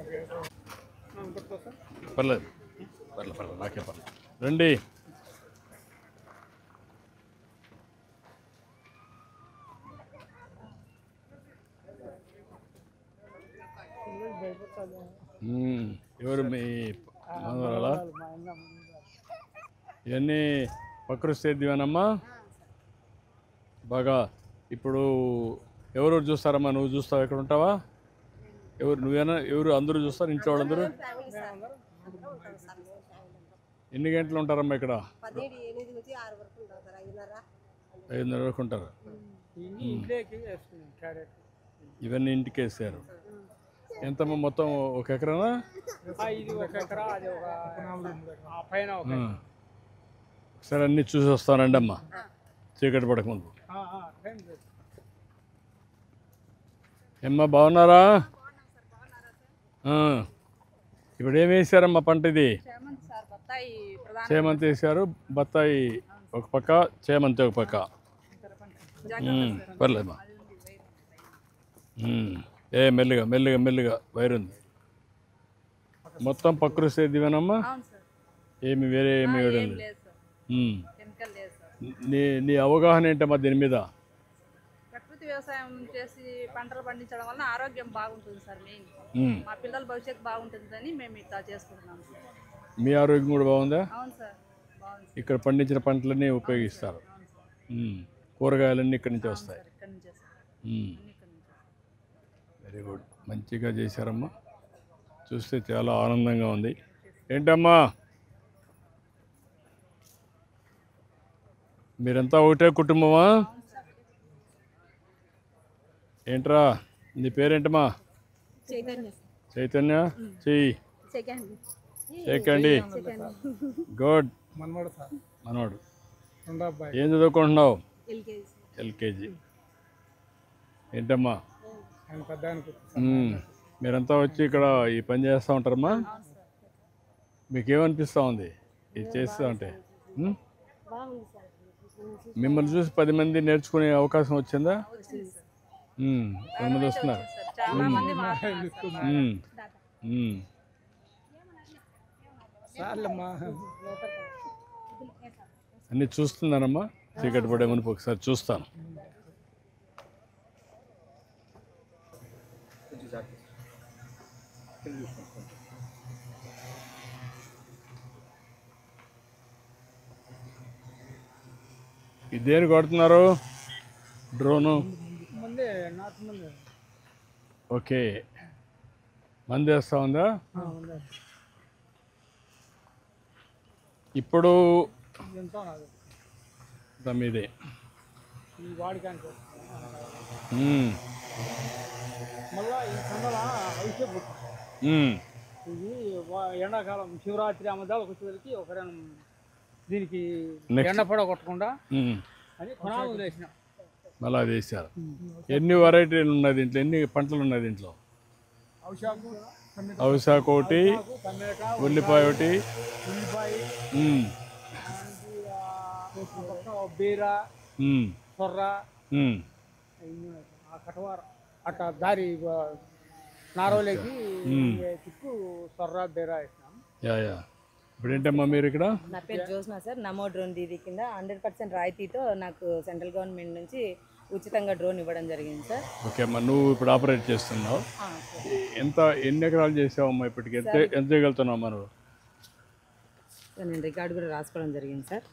పర్లేదు నాకే పర్లేదు. రండి. ఎవరు మీ మనవరాలా? ఇవన్నీ ప్రకృతి సేద్యమేనమ్మా. బాగా ఇప్పుడు ఎవరెవరు చూస్తారమ్మా? నువ్వు చూస్తావు? ఎక్కడ ఉంటావా? నువ్వేనా? ఎవరు అందరూ చూస్తారు? ఇంట్లో వాళ్ళందరూ ఎన్ని గంటలు ఉంటారమ్మా ఇక్కడ? 5:30 వరకు ఉంటారు. ఇవన్నీ ఇంటికి వేసారు. ఎంతమ్మా మొత్తం? 1 ఎకరానా? ఒకసారి అన్నీ చూసి వస్తానండి అమ్మా, చీకటి పడకముందు. ఏమ్మా బాగున్నారా? ఇప్పుడు ఏం వేసారమ్మా పంట? ఇది చేమంతి వేసారు, బత్తాయి ఒక పక్క చేమంతి ఒక పక్క. పర్లేదమ్మా. మెల్లిగా మెల్లిగా మెల్లిగా వైరుంది. మొత్తం ప్రకృతి సేద్యమేనమ్మా? ఏమి వేరే ఏమి వేయడం లేదు. నీ అవగాహన ఏంటమ్మా దీని మీద? ప్రకృతి వ్యవసాయం చేసి పంటలు పండించడం వల్ల ఆరోగ్యం బాగుంటుంది సార్. మెయిన్ మా పిల్లల భవిష్యత్తు బాగుంటుందని మేము ఇట్లా చేసుకుంటున్నాం సార్. మీ ఆరోగ్యం కూడా బాగుందా? అవును సార్, బాగుంది. ఇక్కడ పండించిన పంటలన్నీ ఉపయోగిస్తారు. కూరగాయలన్నీ ఇక్కడి నుంచి వస్తాయి. వెరీ గుడ్, మంచిగా చేశారమ్మా. చూస్తే చాలా ఆనందంగా ఉంది. ఏంటమ్మా మీరంతా ఒకటే కుటుంబమా? ఏంట్రా నీ పేరేంటమ్మా? చైతన్య. చెయ్యి చేకండి. గుడ్. మనోడు ఏం చదువుకుంటున్నావు? ఎల్కేజీ. ఏంటమ్మా మీరంతా వచ్చి ఇక్కడ ఈ పని చేస్తూ ఉంటారమ్మా? మీకేమనిపిస్తూ ఉంది ఇది చేస్తూ ఉంటే? మిమ్మల్ని చూసి 10 మంది నేర్చుకునే అవకాశం వచ్చిందా? 10 మంది వస్తున్నారు. అన్నీ చూస్తున్నానమ్మా. చీకటి పడే మునుపు ఒకసారి చూస్తాను. ఇదేని కొడుతున్నారు డ్రోను? ఓకే, మంది వేస్తా ఉందా? ఇప్పుడు మీదే ఇది ఎండాకాలం శివరాత్రి అమ్మదాలకు వచ్చేసరికి ఒక దీనికి ఎండ పొడ కొట్టకుండా అని కొనాలు వదిలేసిన. అలా వేసారు. ఎన్ని వెరైటీలు ఉన్నాయి దీంట్లో? ఎన్ని పంటలు ఉన్నాయి దీంట్లో? అవిసాకు ఒకటి, ఉల్లిపాయ ఒకటి, బీర, సొర్ర, కటవార అట్లా దారి నారోలేకి చిక్కు సొర్ర బీర వేసినాం. ఇప్పుడు ఏంటమ్మా మీరు ఇక్కడ? నా పేరు జ్యోత్స్న సార్. నమో డ్రోన్ దీదీ కింద 100% రాయితీతో నాకు సెంట్రల్ గవర్నమెంట్ నుంచి ఉచితంగా డ్రోన్ ఇవ్వడం జరిగింది సార్. ఓకే అమ్మా, నువ్వు ఇప్పుడు ఆపరేట్ చేస్తున్నావు. ఎన్ని ఎకరాలు చేసావమ్మా ఇప్పటికి? ఎంత చేయగలుగుతున్నావు నువ్వు? నేను రికార్డు కూడా రాసుకోవడం జరిగింది సార్.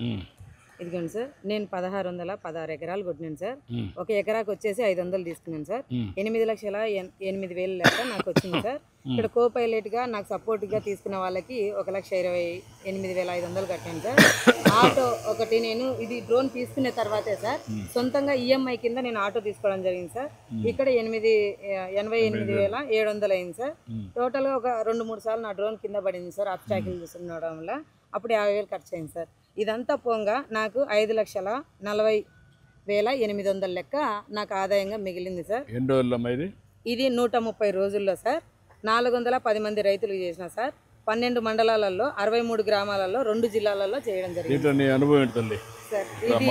ఇదిగోండి సార్, నేను 1616 ఎకరాలు కొట్టినాను సార్. ఒక ఎకరాకు వచ్చేసి 500 తీసుకున్నాను సార్. 8,08,000 లెక్క నాకు వచ్చింది సార్. ఇక్కడ కో పైలట్గా నాకు సపోర్ట్గా తీసుకున్న వాళ్ళకి 1,28,500 కట్టాను సార్. ఆటో ఒకటి నేను ఇది డ్రోన్ తీసుకున్న తర్వాతే సార్ సొంతంగా ఈఎంఐ కింద నేను ఆటో తీసుకోవడం జరిగింది సార్. ఇక్కడ 88,700 అయింది సార్. టోటల్గా ఒక 2-3 సార్లు నా డ్రోన్ కింద పడింది సార్. అబ్స్టాకిల్ చూస్తుండడం వల్ల అప్పుడు 50,000 ఖర్చు అయింది సార్. ఇదంతా పోగా నాకు 5,40,800 లెక్క నాకు ఆదాయంగా మిగిలింది సార్. ఇది 130 రోజుల్లో సార్. 410 మంది రైతులు చేసిన సార్. 12 మండలాలలో 63 గ్రామాలలో 2 జిల్లాలలో చేయడం జరిగింది సార్. ఇది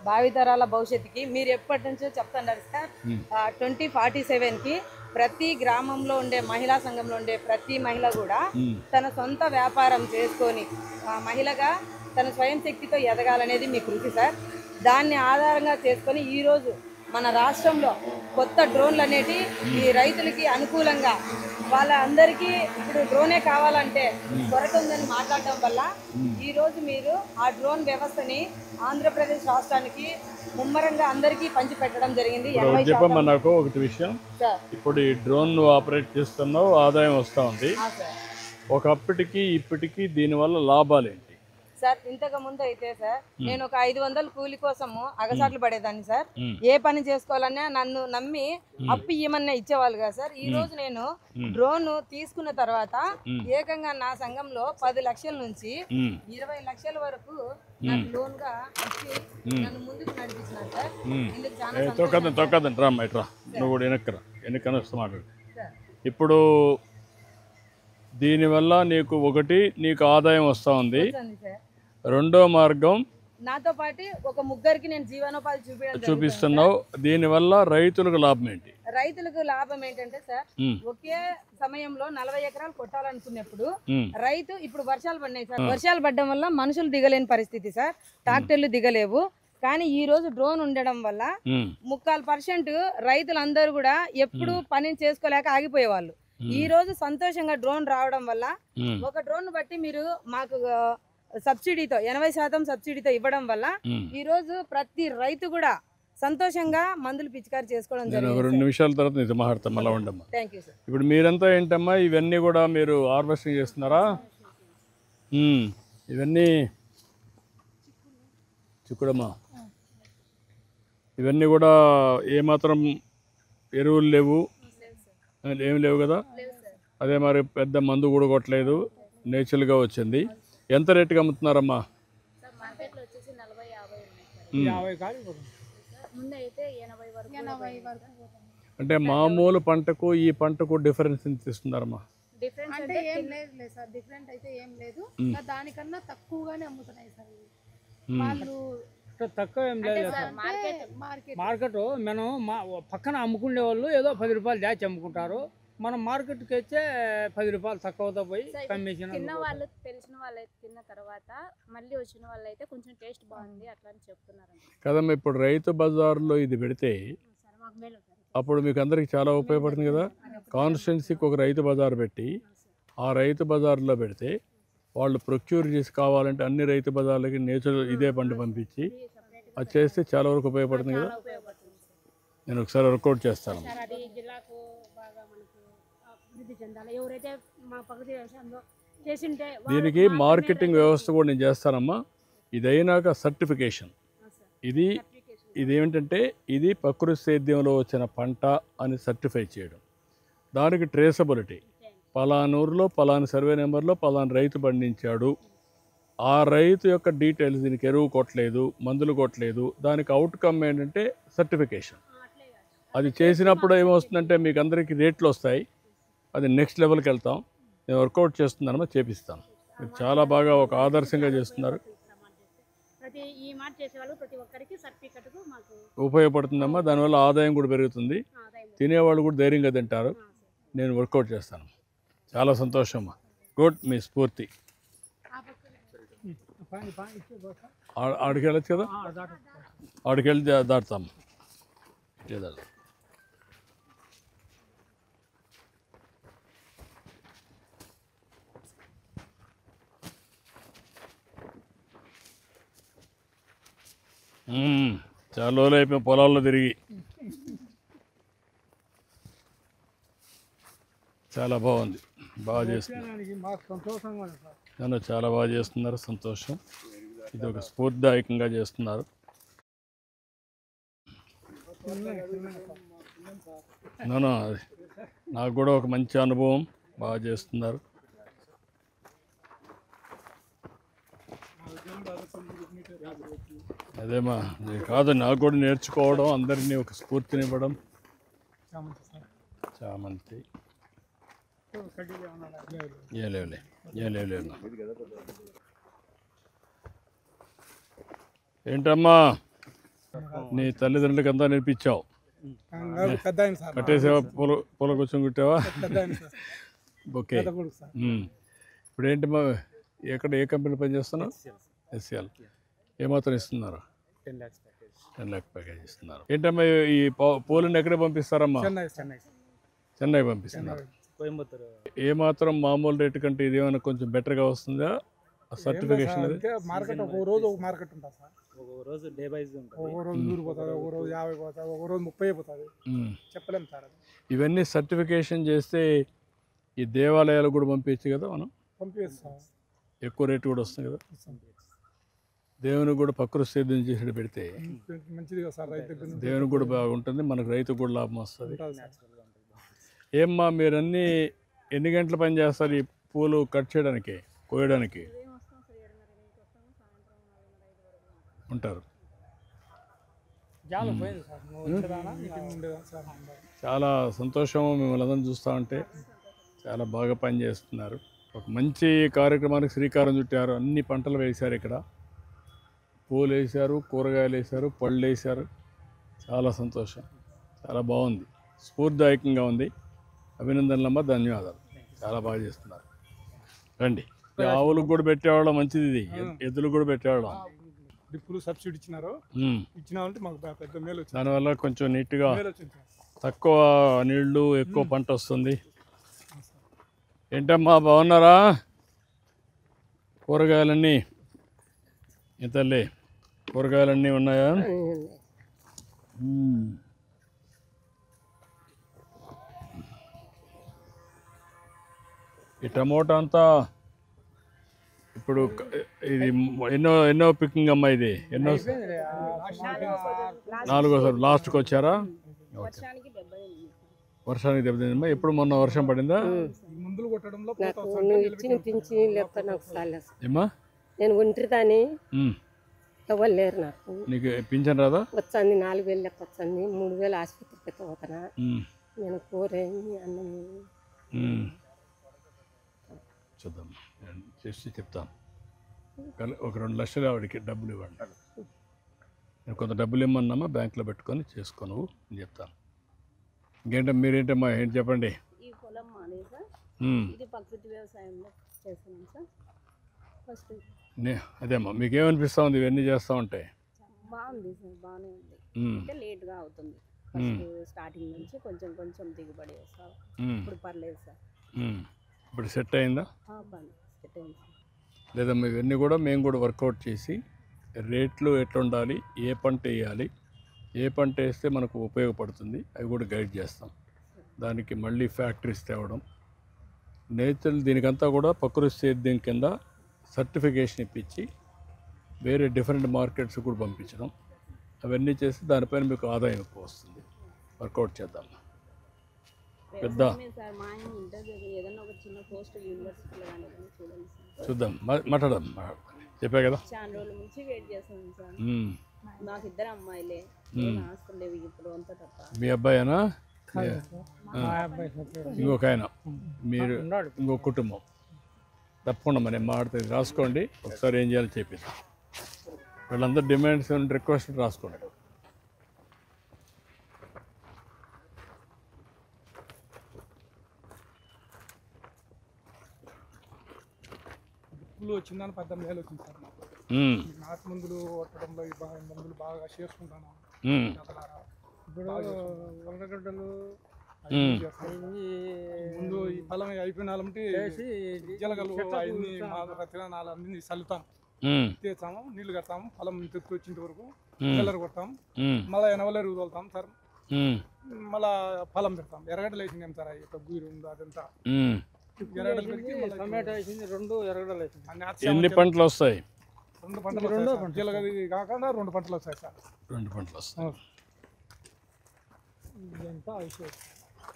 భావితరాల భవిష్యత్తుకి మీరు ఎప్పటి నుంచో చెప్తున్నారు సార్. 2047కి ప్రతి గ్రామంలో ఉండే మహిళా సంఘంలో ఉండే ప్రతి మహిళ కూడా తన సొంత వ్యాపారం చేసుకొని మహిళగా తన స్వయం శక్తితో ఎదగాలనేది మీ కృషి సార్. దాన్ని ఆధారంగా చేసుకొని ఈరోజు మన రాష్ట్రంలో కొత్త డ్రోన్లు అనేటి ఈ రైతులకి అనుకూలంగా వాళ్ళందరికీ ఇప్పుడు డ్రోనే కావాలంటే కొరత ఉందని మాట్లాడటం వల్ల ఈరోజు మీరు ఆ డ్రోన్ వ్యవస్థని ఆంధ్రప్రదేశ్ రాష్ట్రానికి ముమ్మరంగా అందరికీ పంచిపెట్టడం జరిగింది. చెప్పమ్మా నాకు ఒకటి విషయం. ఇప్పుడు ఈ డ్రోన్ నువ్వు ఆపరేట్ చేస్తున్నావు, ఆదాయం వస్తూ ఉంది. ఒకప్పటికి ఇప్పటికి దీనివల్ల లాభాలు ఏంటి సార్? ఇంతకు ముందు అయితే సార్ నేను ఒక 500 కూలి కోసము అగసాట్లు పడేదాన్ని సార్. ఏ పని చేసుకోవాలన్నా నన్ను నమ్మి అప్పు ఇవ్వమన్నా ఇచ్చేవాళ్ళు కదా సార్. ఈ రోజు నేను డ్రోన్ తీసుకున్న తర్వాత ఏకంగా నా సంఘంలో 10 లక్షల నుంచి 20 లక్షల వరకు నాకు లోన్ గా ఇచ్చి నన్ను ముందుకు నడిపించినారు సార్. ఇందుకు చాలా ఇప్పుడు దీనివల్ల నీకు ఒకటి నీకు ఆదాయం వస్తూ ఉంది. రెండో మార్గం నాతో పాటు ఒక ముగ్గురికి నేను జీవనోపాధి చూపించడం చూపిస్తున్నావు. దీనివల్ల రైతులకు లాభం ఏంటి? రైతులకు లాభం ఏంటంటే సార్, ఒకే సమయంలో 40 ఎకరాలు కొట్టాలనుకున్నప్పుడు రైతు ఇప్పుడు వర్షాలు పడినాయి సార్, వర్షాలు పడడం వల్ల మనుషులు దిగలేని పరిస్థితి సార్, ట్రాక్టర్లు దిగలేవు. కానీ ఈ రోజు డ్రోన్ ఉండడం వల్ల 3% రైతులందరూ కూడా ఎప్పుడు పని చేసుకోలేక ఆగిపోయేవాళ్ళు. ఈ రోజు సంతోషంగా డ్రోన్ రావడం వల్ల ఒక డ్రోన్ బట్టి మీరు మాకు సబ్సిడీతో 80% సబ్సిడీతో ఇవ్వడం వల్ల ఈ రోజు ప్రతి రైతు కూడా సంతోషంగా మందులు పిచికారి చేసుకోవడం జరిగింది. 2 నిమిషాల తర్వాత నీతో మాట్లాడతాం. మళ్ళీ ఉండమ్మా. Thank you sir. ఇప్పుడు మీరంతా ఏంటమ్మా ఇవన్నీ కూడా మీరు హార్వెస్టింగ్ చేస్తున్నారా? ఇవన్నీ చిక్కుడమ్మా, ఇవన్నీ కూడా ఏమాత్రం ఎరువులు లేవు, ఏమి లేవు కదా? అదే మరి పెద్ద మందు కూడా కొట్టలేదు, నేచురల్గా వచ్చింది. ఎంత రేటుకి అమ్ముతున్నారమ్మా? అంటే మామూలు పంటకు ఈ పంటకు డిఫరెన్స్ ఎంత ఇస్తున్నారమ్మా? అంటే ఏం లేదు సార్, డిఫరెంట్ అయితే ఏం లేదు, దానికన్నా తక్కువగానే అమ్ముతున్నాయి సార్ వాళ్ళు. తక్కువ ఏం లేదు సార్. మార్కెట్ మనం పక్కన అమ్ముకునే వాళ్ళు ఏదో 10 రూపాయలు దాచి అమ్ముకుంటారు. మనం మార్కెట్కి అయితే 10 రూపాయలు తక్కువతో పోయి కమిషన్. తిన్న వాళ్ళు తెలిసిన వాళ్ళు తిన్న తర్వాత మళ్ళీ వచ్చిన వాళ్ళు అయితే కొంచెం టేస్ట్ బాగుంది అట్లా అని చెప్తున్నారు కదమ్మా. ఇప్పుడు రైతు బజార్లో ఇది పెడితే అప్పుడు మీకు అందరికి చాలా ఉపయోగపడుతుంది కదా. కాన్స్టిట్యున్సీకి ఒక రైతు బజార్ పెట్టి ఆ రైతు బజార్లో పెడితే వాళ్ళు ప్రొక్యూర్ చేసి కావాలంటే అన్ని రైతు బజార్లకి నేచురల్ ఇదే పంట పంపించి అది చేస్తే చాలా వరకు ఉపయోగపడుతుంది కదా. నేను ఒకసారి వర్కౌట్ చేస్తాను. దీనికి మార్కెటింగ్ వ్యవస్థ కూడా నేను చేస్తానమ్మా. ఇదైనాక సర్టిఫికేషన్, ఇదేమిటంటే ఇది ప్రకృతి సేద్యంలో వచ్చిన పంట అని సర్టిఫై చేయడం, దానికి ట్రేసబిలిటీ, పలానూరులో పలానా సర్వే నెంబర్లో పలానా రైతు పండించాడు, ఆ రైతు యొక్క డీటెయిల్స్, దీనికి ఎరువు కొట్టలేదు, మందులు కొట్టలేదు, దానికి అవుట్కమ్ ఏంటంటే సర్టిఫికేషన్. అది చేసినప్పుడు ఏమొస్తుందంటే మీకు అందరికీ రేట్లు వస్తాయి. అది నెక్స్ట్ లెవెల్కి వెళ్తాం. నేను వర్కౌట్ చేస్తున్నానమ్మా, చేపిస్తాను. మీరు చాలా బాగా ఒక ఆదర్శంగా చేస్తున్నారు. ఉపయోగపడుతుందమ్మా. దానివల్ల ఆదాయం కూడా పెరుగుతుంది, తినేవాళ్ళు కూడా ధైర్యంగా తింటారు. నేను వర్కౌట్ చేస్తాను. చాలా సంతోషం. గుడ్. మీ స్ఫూర్తి. ఆడికి వెళ్ళచ్చు కదా, ఆడికి వెళ్ళి దాటుతాం. చాలా రోజులు అయిపోయి పొలాల్లో తిరిగి. చాలా బాగుంది, బాగా చేస్తున్నారు. నన్ను చాలా బాగా చేస్తున్నారు, సంతోషం. ఇది ఒక స్ఫూర్తిదాయకంగా చేస్తున్నారు. నాకు కూడా ఒక మంచి అనుభవం, బాగా చేస్తున్నారు. అదేమా కాదు, నాకు కూడా నేర్చుకోవడం, అందరినీ ఒక స్ఫూర్తినివ్వడం. చామంతి ఏంటమ్మా నీ తల్లిదండ్రులకి అంతా నేర్పించావు? కట్టేసావా? పూల కూర్చొని కుట్టావా? ఓకే. ఇప్పుడు ఏంటమ్మా, ఎక్కడ ఏ కంపెనీ పనిచేస్తున్నావు? ఎస్సీఎల్. ఏమాత్రం ఇస్తున్నారు? 10 lakh ప్యాకేజ్ ఇస్తున్నారు. ఏంటమ్మా ఈ పూలను ఎక్కడ పంపిస్తారమ్మా? చెన్నై పంపిస్తున్నారు. ఏమాత్రం మామూలు రేటు కంటే ఇది ఏమైనా కొంచెం బెటర్గా వస్తుందా? సర్టిఫికేషన్ మార్కెట్ ఒక రోజు ఒక మార్కెట్ ఉంటుంది సార్. ఒక రోజు డే వైజ్ ఉంటుంది. ఒక రోజు 100 పోతుంది, ఒక రోజు 50 పోతుంది, ఒక రోజు 30 పోతుంది. చెప్పలేము సార్. ఇవన్నీ సర్టిఫికేషన్ చేస్తే ఈ దేవాలయాలు కూడా పంపించచ్చు కదా, మనం పంపిస్తాం. ఎక్కువ రేటు కూడా వస్తుంది కదా. దేవునికి కూడా ప్రకృతి సేద్యం చేసి పెడితే మంచిది కదా సార్. దేవునికి కూడా బాగుంటుంది, మనకు రైతుకు కూడా లాభం వస్తుంది. ఏమ్మా మీరన్నీ ఎన్ని గంటల పని చేస్తారు ఈ పూలు కట్ చేయడానికి, కోయడానికి? ఉంటారు. చాలా సంతోషం మిమ్మల్ని అందరం చూస్తూ ఉంటే. చాలా బాగా పనిచేస్తున్నారు. ఒక మంచి కార్యక్రమానికి శ్రీకారం చుట్టారు. అన్ని పంటలు వేశారు ఇక్కడ. పూలు వేశారు, కూరగాయలు వేశారు, పళ్ళు వేశారు. చాలా సంతోషం, చాలా బాగుంది, స్ఫూర్తిదాయకంగా ఉంది. అభినందనలమ్మా, ధన్యవాదాలు. చాలా బాగా చేస్తున్నారు. రండి. ఆవులకు కూడా పెట్టేవాళ్ళం, మంచిది. ఇది ఎద్దులకు కూడా పెట్టేవాళ్ళం. డ్రిప్పులు సబ్సిడీ ఇచ్చినారు, ఇచ్చినామంటే మాకు పెద్ద మేలు వచ్చింది. దానివల్ల కొంచెం నీట్గా మేలు వచ్చింది సార్. తక్కువ నీళ్లు, ఎక్కువ పంట వస్తుంది. ఏంటమ్మా, బాగున్నారా? కూరగాయలన్నీ ఈ తల్లి, కూరగాయలన్నీ ఉన్నాయా? ఈ టమోటా అంతా ఇప్పుడు ఇది ఎన్నో పికింగ్ అమ్మా? ఇది ఎన్నో? 4వ లాస్ట్కి వచ్చారా? వర్షానికి దెబ్బతిందమ్మా. ఎప్పుడు మొన్న వర్షం పడిందా? మందులు కొట్టడంలో ఇచ్చిన పింఛని లేకపోతే నాకు చాలేదు ఏమ్మా? నేను ఒంటరిదాని, ఎవరు లేరు నాకు. నీకు పింఛన్ రాదా? వచ్చండి 4,000 లెక్క వచ్చండి. 3,000 ఆసుపత్రికి పోతానా. నేను కూరేమి అన్నం చూద్దాం, చేసి చెప్తాను. ఒక 2 లక్షలు ఆవిడకి డబ్బులు ఇవ్వండి. నేను కొంత డబ్బులు ఇమ్మన్నామా, బ్యాంకులో పెట్టుకొని చేసుకో నువ్వు అని చెప్తాను. ఇంకేంటో మీరేంటమ్మా, ఏంటి చెప్పండి. ఈ పొలం మాది సార్, ఇది ప్రకృతి వ్యవసాయంలో చేస్తున్నాం సార్. ఫస్ట్ అదేమ్మా, మీకేమనిపిస్తూ ఉంది ఇవన్నీ చేస్తూ ఉంటే? బాగుంది సార్, బాగానే ఉంది. అంటే లేట్గా అవుతుంది. ఫస్ట్ స్టార్టింగ్ నుంచి కొంచెం కొంచెం దిగుబడి వస్తాం. ఇప్పుడు పర్లేదు సార్. ఇప్పుడు సెట్ అయిందా? సెట్ అయింది సార్. లేదమ్మా, ఇవన్నీ కూడా మేము కూడా వర్కౌట్ చేసి రేట్లు ఎట్లా ఉండాలి, ఏ పంట వేయాలి, ఏ పంట వేస్తే మనకు ఉపయోగపడుతుంది, అవి కూడా గైడ్ చేస్తాం. దానికి మళ్ళీ ఫ్యాక్టరీస్ తేవడం, నేచర్ దీనికంతా కూడా ప్రకృతి సేద్యం కింద సర్టిఫికేషన్ ఇప్పించి వేరే డిఫరెంట్ మార్కెట్స్ కూడా పంపించడం, అవన్నీ చేసి దానిపైన మీకు ఆదాయం ఎక్కువ వస్తుంది. వర్కౌట్ చేద్దాం. పెద్ద చూద్దాం, మాట్లాడదాం. చెప్పా కదా, చాలా రోజుల నుంచి వెయిట్ చేస్తున్నాం సార్. నాకు 2 అమ్మాయిలే, ఆస్తులు లేవు ఇప్పుడు అంతా తప్ప. మీ అబ్బాయేనా? ఇంకొక ఆయన, మీరు ఇంకొక కుటుంబం. తప్పకుండా మరి మాట్లాడుతుంది, రాసుకోండి. ఒకసారి ఏం చేయాలో చెప్పేసి వీళ్ళందరూ డిమాండ్స్ అండ్ రిక్వెస్ట్ రాసుకోండి. డ్రిప్పులు వచ్చిందని 18,000 వచ్చింది సార్ మాకు. నాటు మందులు కొట్టడంలో ఈ మందులు బాగా చేసుకుంటాను. ఇప్పుడు ఉల్లగడ్డలు ముందు ఈ పొలం అయిపోయినాలంటే జలగలు అన్ని తిరణాలు అన్ని చల్లుతాం, తీస్తాము, నీళ్లు కడతాము, పొలం తెచ్చి వచ్చిన వరకు కలర్ కొడతాం, మళ్ళీ ఎనవలేరు తోలుతాం సార్. మళ్ళా పొలం పెడతాం. ఎర్రగడ్డలు వేసింది సార్, గుయ్యి ఉంది అదంతా. ఎర్రగడ్డలు పెట్టి టమాటా వేసింది, 2 ఎర్రగడ్డలు వేసింది. ఎన్ని పంటలు వస్తాయి? 2 పంటలు. జీలగది కాకుండా 2 పంటలు వస్తాయి సార్. 2 పంటలు వస్తాయి.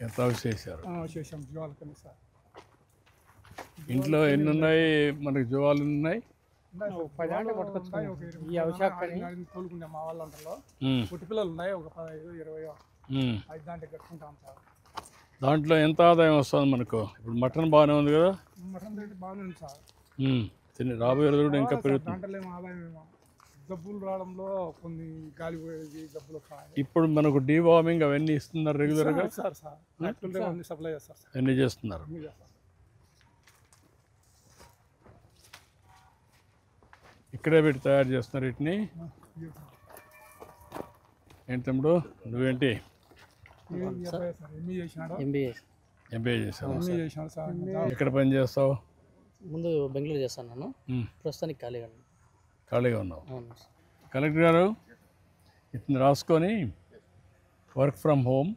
ఎంత చేశారు? చేసాం జీవాలకని సార్. ఇంట్లో ఎన్ని ఉన్నాయి మనకి? జీవాలు ఉన్నాయి 10 అంటే పట్టుకొచ్చుకున్నాయి. ఈ అవకాశం తోలుకుంటే మా వాళ్ళ అంటలో పుట్టి పిల్లలు ఉన్నాయి, ఒక 15-20 5 దాంట్లో కట్టుకుంటాం సార్. దాంట్లో ఎంత ఆదాయం వస్తుంది మనకు? ఇప్పుడు మటన్ బాగానే ఉంది కదా? మటన్ రేటు బాగానే ఉంది సార్. రాబోయే రోజులు కూడా ఇంకా పెరుగుతుంది. దాంట్లో ఏమో ఆదాయం జబ్బులు రావడంలో కొన్ని గాలి పోయేది జబ్బులు వస్తాయి. ఇప్పుడు మనకు డీవార్మింగ్ అవన్నీ ఇస్తున్నారు రెగ్యులర్గా సార్. సప్లై చేస్తారు సార్. అన్నీ చేస్తున్నారు. ఇక్కడే పెట్టి తయారు చేస్తున్నారు వీటిని. ఏంటి తమ్ముడు, నువ్వేంటి? ఎంబీఏ చేసావు. ఎక్కడ పని చేస్తావు? ముందు బెంగళూరు చేస్తాను నేను, ప్రస్తుతానికి ఖాళీగా ఉన్నావు. కలెక్టర్ గారు ఇతను రాసుకొని వర్క్ ఫ్రమ్ హోమ్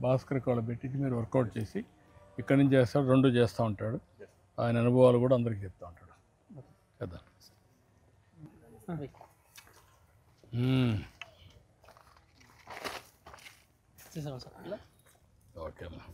భాస్కర్ కాళ్ళు పెట్టి మీరు వర్కౌట్ చేసి ఇక్కడి నుంచి చేస్తాడు, 2 చేస్తూ ఉంటాడు. ఆయన అనుభవాలు కూడా అందరికీ చెప్తూ ఉంటాడు కదా. ఓకే అమ్మా.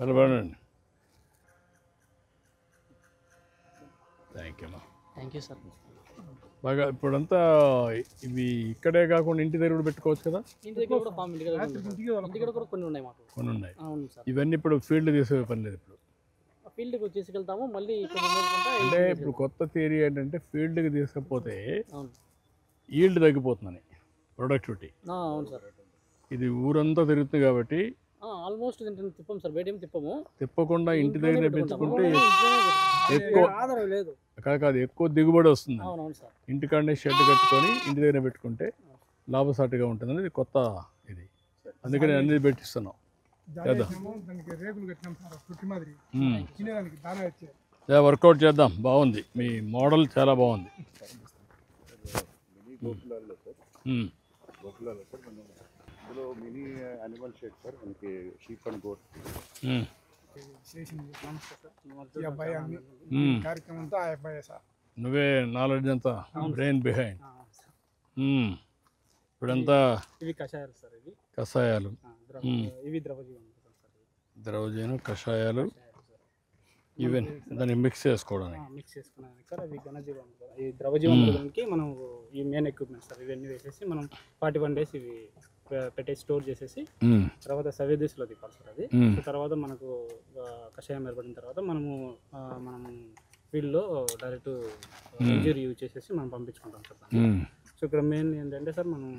నిలబడండి. Thank you sir. బాగా ఇప్పుడంతా ఇవి ఇక్కడే కాకుండా ఇంటి దగ్గర కూడా పెట్టుకోవచ్చు కదా? ఇంటి దగ్గర కూడా ఫామ్ ఇంటికి కూడా కొన్ని ఉన్నాయి మాకు. కొన్ని ఉన్నాయి. అవును సార్. ఇవన్నీ ఇప్పుడు ఫీల్డ్ తీసే పని లేదు. ఇప్పుడు ఫీల్డ్కి తీసుకెళ్తాము మళ్ళీ. అంటే ఇప్పుడు కొత్త థియరీ ఏంటంటే ఫీల్డ్కి తీసుకపోతే ఈల్డ్ తగ్గిపోతుందని, ప్రొడక్టివిటీ. అవును సార్. ఇది ఊరంతా తిరుగుతుంది కాబట్టి ఆల్మోస్ట్ తిప్పం సార్, బయట ఏం తిప్పము. తిప్పకుండా ఇంటి దగ్గర పెంచుకుంటే ఎక్కువ లేదు కాదు, ఎక్కువ దిగుబడి వస్తుంది. అవునవును సార్. ఇంటికాడనే షెడ్ కట్టుకొని ఇంటి దగ్గర పెట్టుకుంటే లాభసాటిగా ఉంటుంది అనేది కొత్త ఇది. అందుకని అన్ని పెట్టిస్తున్నాం కదా. వర్కౌట్ చేద్దాం. బాగుంది, మీ మోడల్ చాలా బాగుంది. ఇందులో మినీ యానిమల్ షెడ్ సార్, మనకి షీప్ అండ్ గోట్. నువ్వే నాలెడ్జ్ అంతా, బ్రెయిన్ బిహైండ్. ఇప్పుడంతా ఇవి కషాయాలు సార్. ఇవి కషాయాలు, ఇవి ద్రవజీవనం, ద్రవజీవనం కషాయాలు, ఈవెన్ దాన్ని మిక్స్ చేసుకోవడానికి సార్. అవి ఘనజీవనం సార్. ఈ ద్రవజీవనానికి మనం ఈ మెయిన్ ఎక్విప్మెంట్ సార్. ఇవన్నీ వేసేసి మనం 41 days ఇవి పెట్టేసి స్టోర్ చేసేసి తర్వాత సవేదీస్లో తిప్పాలి సార్. అది తర్వాత మనకు కషాయం ఏర్పడిన తర్వాత మనం ఫీల్డ్లో డైరెక్ట్ ఇంజరీ యూజ్ చేసేసి మనం పంపించుకుంటాం సార్. సో ఇక్కడ మెయిన్ ఏంటంటే సార్, మనం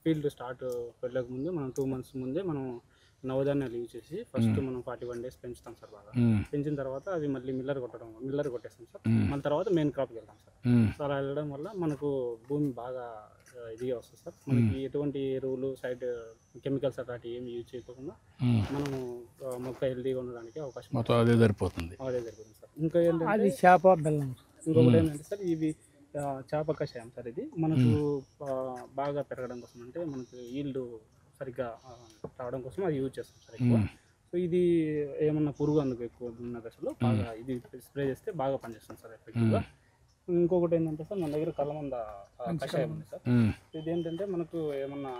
ఫీల్డ్ స్టార్ట్ వెళ్ళక ముందు మనం 2 months ముందే మనం నవధాన్యాలు యూజ్ చేసి ఫస్ట్ మనం 41 days పెంచుతాం సార్. బాగా పెంచిన తర్వాత అవి మళ్ళీ మిల్లర్ కొట్టేస్తాం సార్. మళ్ళీ తర్వాత మెయిన్ క్రాప్కి వెళ్తాం సార్. సో అలా వెళ్ళడం వల్ల మనకు భూమి బాగా ఇదిగా వస్తుంది సార్. మనకి ఎటువంటి ఎరువులు సైడ్ కెమికల్స్ అట్లాంటివి ఏమి యూజ్ చేయకుండా మనము మొక్క హెల్తీగా ఉండడానికి అవకాశం అదే సరిపోతుంది సార్. ఇంకా ఏంటంటే ఇంకొకటి ఏంటంటే సార్, ఇవి చేప కషాయం సార్. ఇది మనకు బాగా పెరగడం కోసం, అంటే మనకు ఈల్డ్ సరిగ్గా రావడం కోసం అది యూజ్ చేస్తాం సార్ ఎక్కువ. సో ఇది ఏమన్నా పురుగు అందుకు ఎక్కువ ఉన్న దశలో బాగా ఇది స్ప్రే చేస్తే బాగా పనిచేస్తుంది సార్ ఎఫెక్టివ్గా. ఇంకొకటి ఏంటంటే సార్, మన దగ్గర కలమంద కషాయం ఉంది సార్. ఇది ఏంటంటే మనకు ఏమన్నా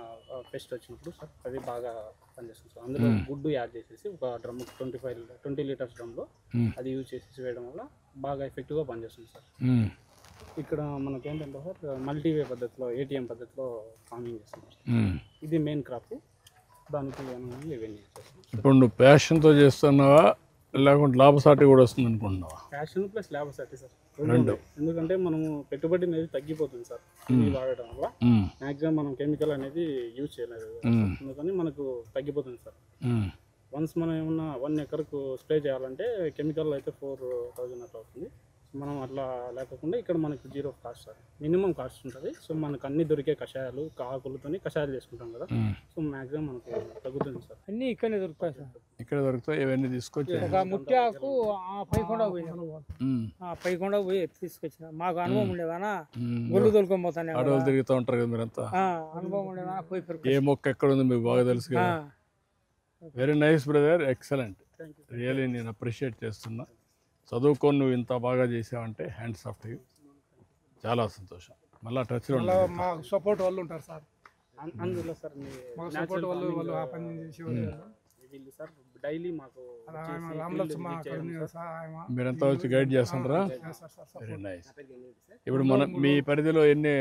పెస్ట్ వచ్చినప్పుడు సార్ అది బాగా పనిచేస్తుంది సార్. అందులో గుడ్డు యాడ్ చేసేసి ఒక డ్రమ్ 20 లీటర్స్ డ్రమ్లో అది యూజ్ చేసేసి వేయడం వల్ల బాగా ఎఫెక్టివ్గా పనిచేస్తుంది సార్. ఇక్కడ మనకి ఏంటంటే సార్, మల్టీవే పద్ధతిలో, ATM పద్ధతిలో ఫార్మింగ్ చేస్తున్నాం. ఇది మెయిన్ క్రాప్. దానికి ఇవన్నీ చేస్తున్నాం. ఇప్పుడు నువ్వు ప్యాషన్తో చేస్తున్నావా లేకుంటే లాభసాటి కూడా వస్తుంది అనుకుంటున్నావా? ప్యాషన్ ప్లస్ లాభసాటి సార్, రెండు. ఎందుకంటే మనము పెట్టుబడి అనేది తగ్గిపోతుంది సార్ ఇది వాడటం వల్ల. మ్యాక్సిమం మనం కెమికల్ అనేది యూజ్ చేయలేదు, అందుకని మనకు తగ్గిపోతుంది సార్. వన్స్ మనం ఏమన్నా 1 acreకు స్ప్రే చేయాలంటే కెమికల్ అయితే 4000 అట్లా అవుతుంది. మనం అట్లా లేకుండా ఇక్కడ మనకు 0 కాస్ట్ సార్, మినిమం కాస్ట్ ఉంటుంది. సో మనకు అన్ని దొరికే కషాయాలు, ఆకులతో కషాయాలు చేసుకుంటాం కదా. సో మ్యాక్సిమం మనకు తగ్గుతుంది సార్. అన్నీ ఇక్కడనే దొరుకుతాయి సార్. ఇక్కడ దొరుకుతాయి. ఇవన్నీ తీసుకొచ్చి ఒక ముఖ్య ఆకు పైకొండ పోయి తీసుకొచ్చిన, మాకు అనుభవం ఉండేదానా గొల్లు తోలుకొని పోతానే, అడవులు తిరుగుతూ ఉంటారు కదా మీరంతా. అనుభవం ఉండేదానా పోయి ఏ మొక్క ఎక్కడ ఉంది మీకు బాగా తెలుసు కదా. Very nice brother, excellent. Really నేను అప్రిషియేట్ చేస్తున్నా. చదువుకొని నువ్వు ఇంత బాగా చేసావంటే హ్యాండ్స్ ఆఫ్ యూ. చాలా సంతోషం. మళ్ళీ టచ్లో మాకు సపోర్ట్ వాళ్ళు ఉంటారు సార్. అందులో సార్ మాకు సపోర్ట్ వాళ్ళు ఆ పని చేసేవాళ్ళు సార్. డైలీ మాకు మీరంతా వచ్చి గైడ్ చేస్తుంటారా? Very nice. ఇప్పుడు మన మీ పరిధిలో ఎన్ని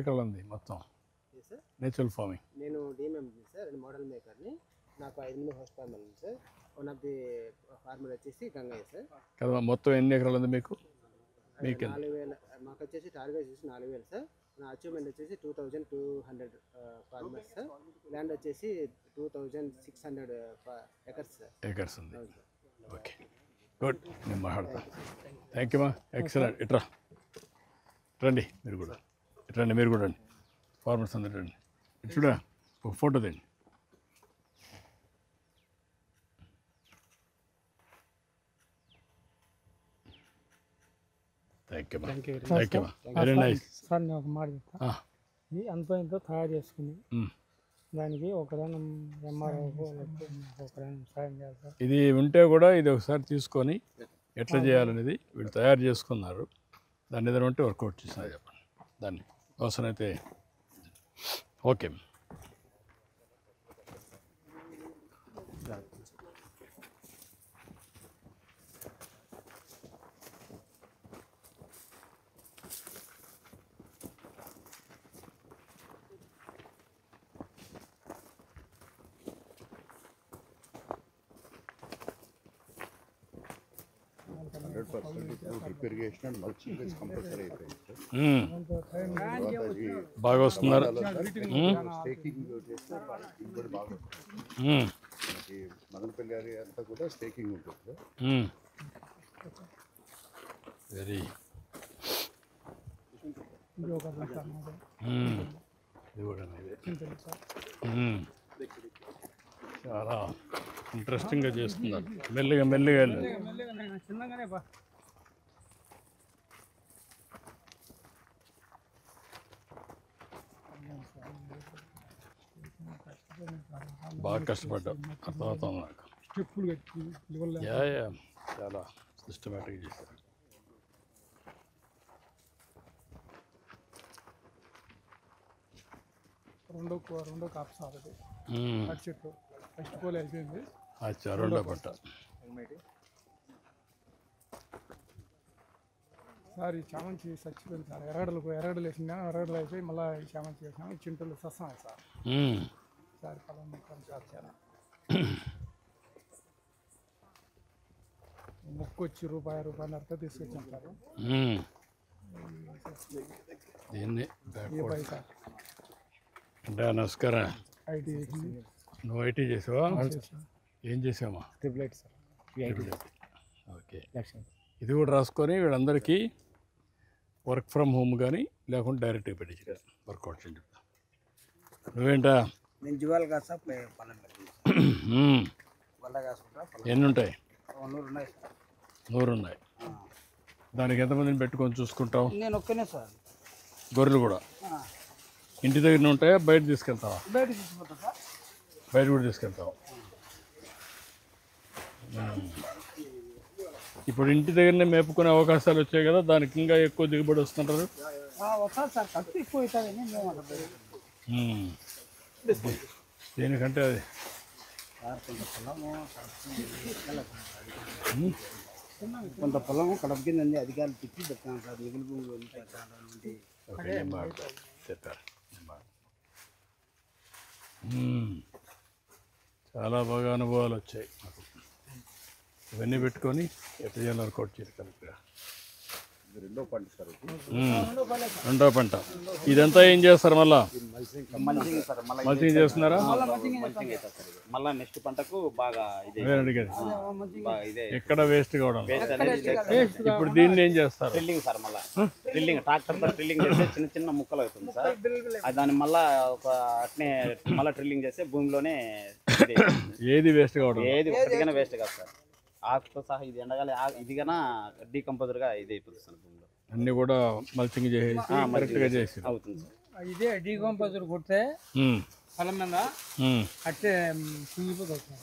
ఎకరాలు ఉంది మొత్తం నేచురల్ ఫార్మింగ్? నేను డిఎంఎండి సార్, మోడల్ మేకర్ని. నాకు 5 హౌస్ ఫార్మర్ ఉంది sir. One of the farmer వచ్చేసి గంగయ్య సార్. కదా, మొత్తం ఎన్ని ఎకరాలు ఉంది మీకు? 4000. మాకు వచ్చేసి టార్గెట్ వచ్చేసి 4000 సార్. నా అచీవ్మెంట్ వచ్చేసి 2200 ఫార్మర్స్ సార్. ల్యాండ్ వచ్చేసి 2600 ఎకర్స్ సార్. ఎకర్స్ ఉంది. Okay, good. నేను మాట్లాడతా. థ్యాంక్ యూ మా, ఎక్సలెంట్. ఇట్రా రండి, మీరు కూడా ఇట్రండి, మీరు కూడా రండి. ఫార్మర్స్ అందరు రండి. చూడా ఒక ఫోటో తెండి. Very nice sir. నేను ఒక మాట చెప్తా. ఇది అంతో ఇంతో తయారు చేసుకుని దానికి ఒకదానం ఎంఆర్ఓ ఒకదానం సాయం చేయాలి సార్. ఇది ఉంటే కూడా ఇది ఒకసారి తీసుకొని ఎట్లా చేయాలనేది వీళ్ళు తయారు చేసుకున్నారు. దాన్ని ఏదైనా ఉంటే వర్కౌట్ చేసినా చెప్పండి. దాన్ని అవసరమైతే ఓకే. 100% ఇప్పుడు drip irrigation and mulching is compulsory అయిపోయింది సార్. బాగా వస్తున్నారు. స్టేకింగ్ చేస్తే దిగుబడి బాగా వస్తుంది. మనకి మదనపల్లి ఏరియా అంతా కూడా స్టేకింగ్ ఉంటుంది సార్. వెరీ చాలా ఇంట్రెస్టింగ్గా చేస్తున్నారు. మెల్లిగా మెల్లిగా చిన్నగానే బా బాగా కష్టపడ్డావు, అర్థమవుతుంది నాకు. స్టెప్పులు కట్టి యా చాలా సిస్టమేటిక్గా చేశారు. రెండో కాపు సార్ అది అటు చెట్టు ఫస్ట్ పోల్ అయిపోయింది. అచ్చా, రెండో పంట. సార్ ఈ చామంతి చచ్చిపోయింది సార్. ఎర్రగడ్డలు వేసినా, ఎర్రగడ్డలు అయిపోయి మళ్ళీ ఈ చామంతి వేసినాము. చింతలు సస్తాయి సార్. సార్ పొలం మొత్తం సార్ చాలా మొక్కు వచ్చి రూపాయన్నరతో తీసుకొచ్చాం సార్. దీన్ని సార్ అంటే నమస్కారం. ఐటీ నువ్వు ఐటీ చేసావా? ఏం చేసావా? Triple sir. ఓకే, ఇది కూడా రాసుకొని వీళ్ళందరికీ వర్క్ ఫ్రమ్ హోమ్ కానీ లేకుంటే డైరెక్ట్గా పెట్టించారు వర్కౌట్ చేయండి. నువ్వేంటా? నేను జ్యువెల్ కాస్త పొలం ఎన్ని ఉంటాయి? 100 ఉన్నాయి సార్. 100 ఉన్నాయి. దానికి ఎంతమందిని పెట్టుకొని చూసుకుంటావు? నేను ఒక్కనే సార్. గొర్రెలు కూడా ఇంటి దగ్గర ఉంటాయా, బయట తీసుకెళ్తావా? బయట తీసుకుంటా సార్. బయట కూడా తీసుకెళ్తావు. ఇప్పుడు ఇంటి దగ్గరనే మేపుకునే అవకాశాలు వచ్చాయి కదా, దానికి ఇంకా ఎక్కువ దిగుబడి వస్తుంటారు. వస్తారు సార్, ఖర్చు ఎక్కువ అవుతుంది. దేనికంటే అది కొంత పొలం కడప కింద అధికారులు తిప్పి పెట్టాను సార్. మిగిలి భూమి చెప్పారు. చాలా బాగా అనుభవాలు వచ్చాయి నాకు. ఇవన్నీ పెట్టుకొని ఎట్లా చేయాలి వర్కౌట్ చేయాలి కరెక్ట్గా. రెండో పంట సార్. రెండో పంట. ఇదంతా ఏం చేస్తారు మళ్ళా? మల్చింగ్ చేస్తున్నారా? మళ్ళా నెక్స్ట్ పంటకు బాగా ఎక్కడ వేస్ట్ కావడం. ఇప్పుడు దీన్ని ఏం చేస్తారు? Drilling sir. మళ్ళీ డ్రిల్లింగ్ ట్రాక్టర్తో డ్రిల్లింగ్ చేస్తే చిన్న చిన్న ముక్కలు అవుతుంది సార్. దాన్ని మళ్ళా ఒక అట్నే మళ్ళీ డ్రిల్లింగ్ చేస్తే భూమిలోనే ఏది వేస్ట్ కావడం, ఏది ఒకటిగానే వేస్ట్ కాదు సార్. ఆకుతో సహా ఇది ఎండగాలి, ఇది కన్నా డీకంపోజర్గా ఇది అయిపోతుంది సార్ భూమిలో. అన్ని కూడా మల్చింగ్ చేసి కరెక్ట్గా చేసి అవుతుంది సార్. ఇదే డీకంపోజర్ కొడితే పొలం మీద అట్టే కుంగిపోతుంది.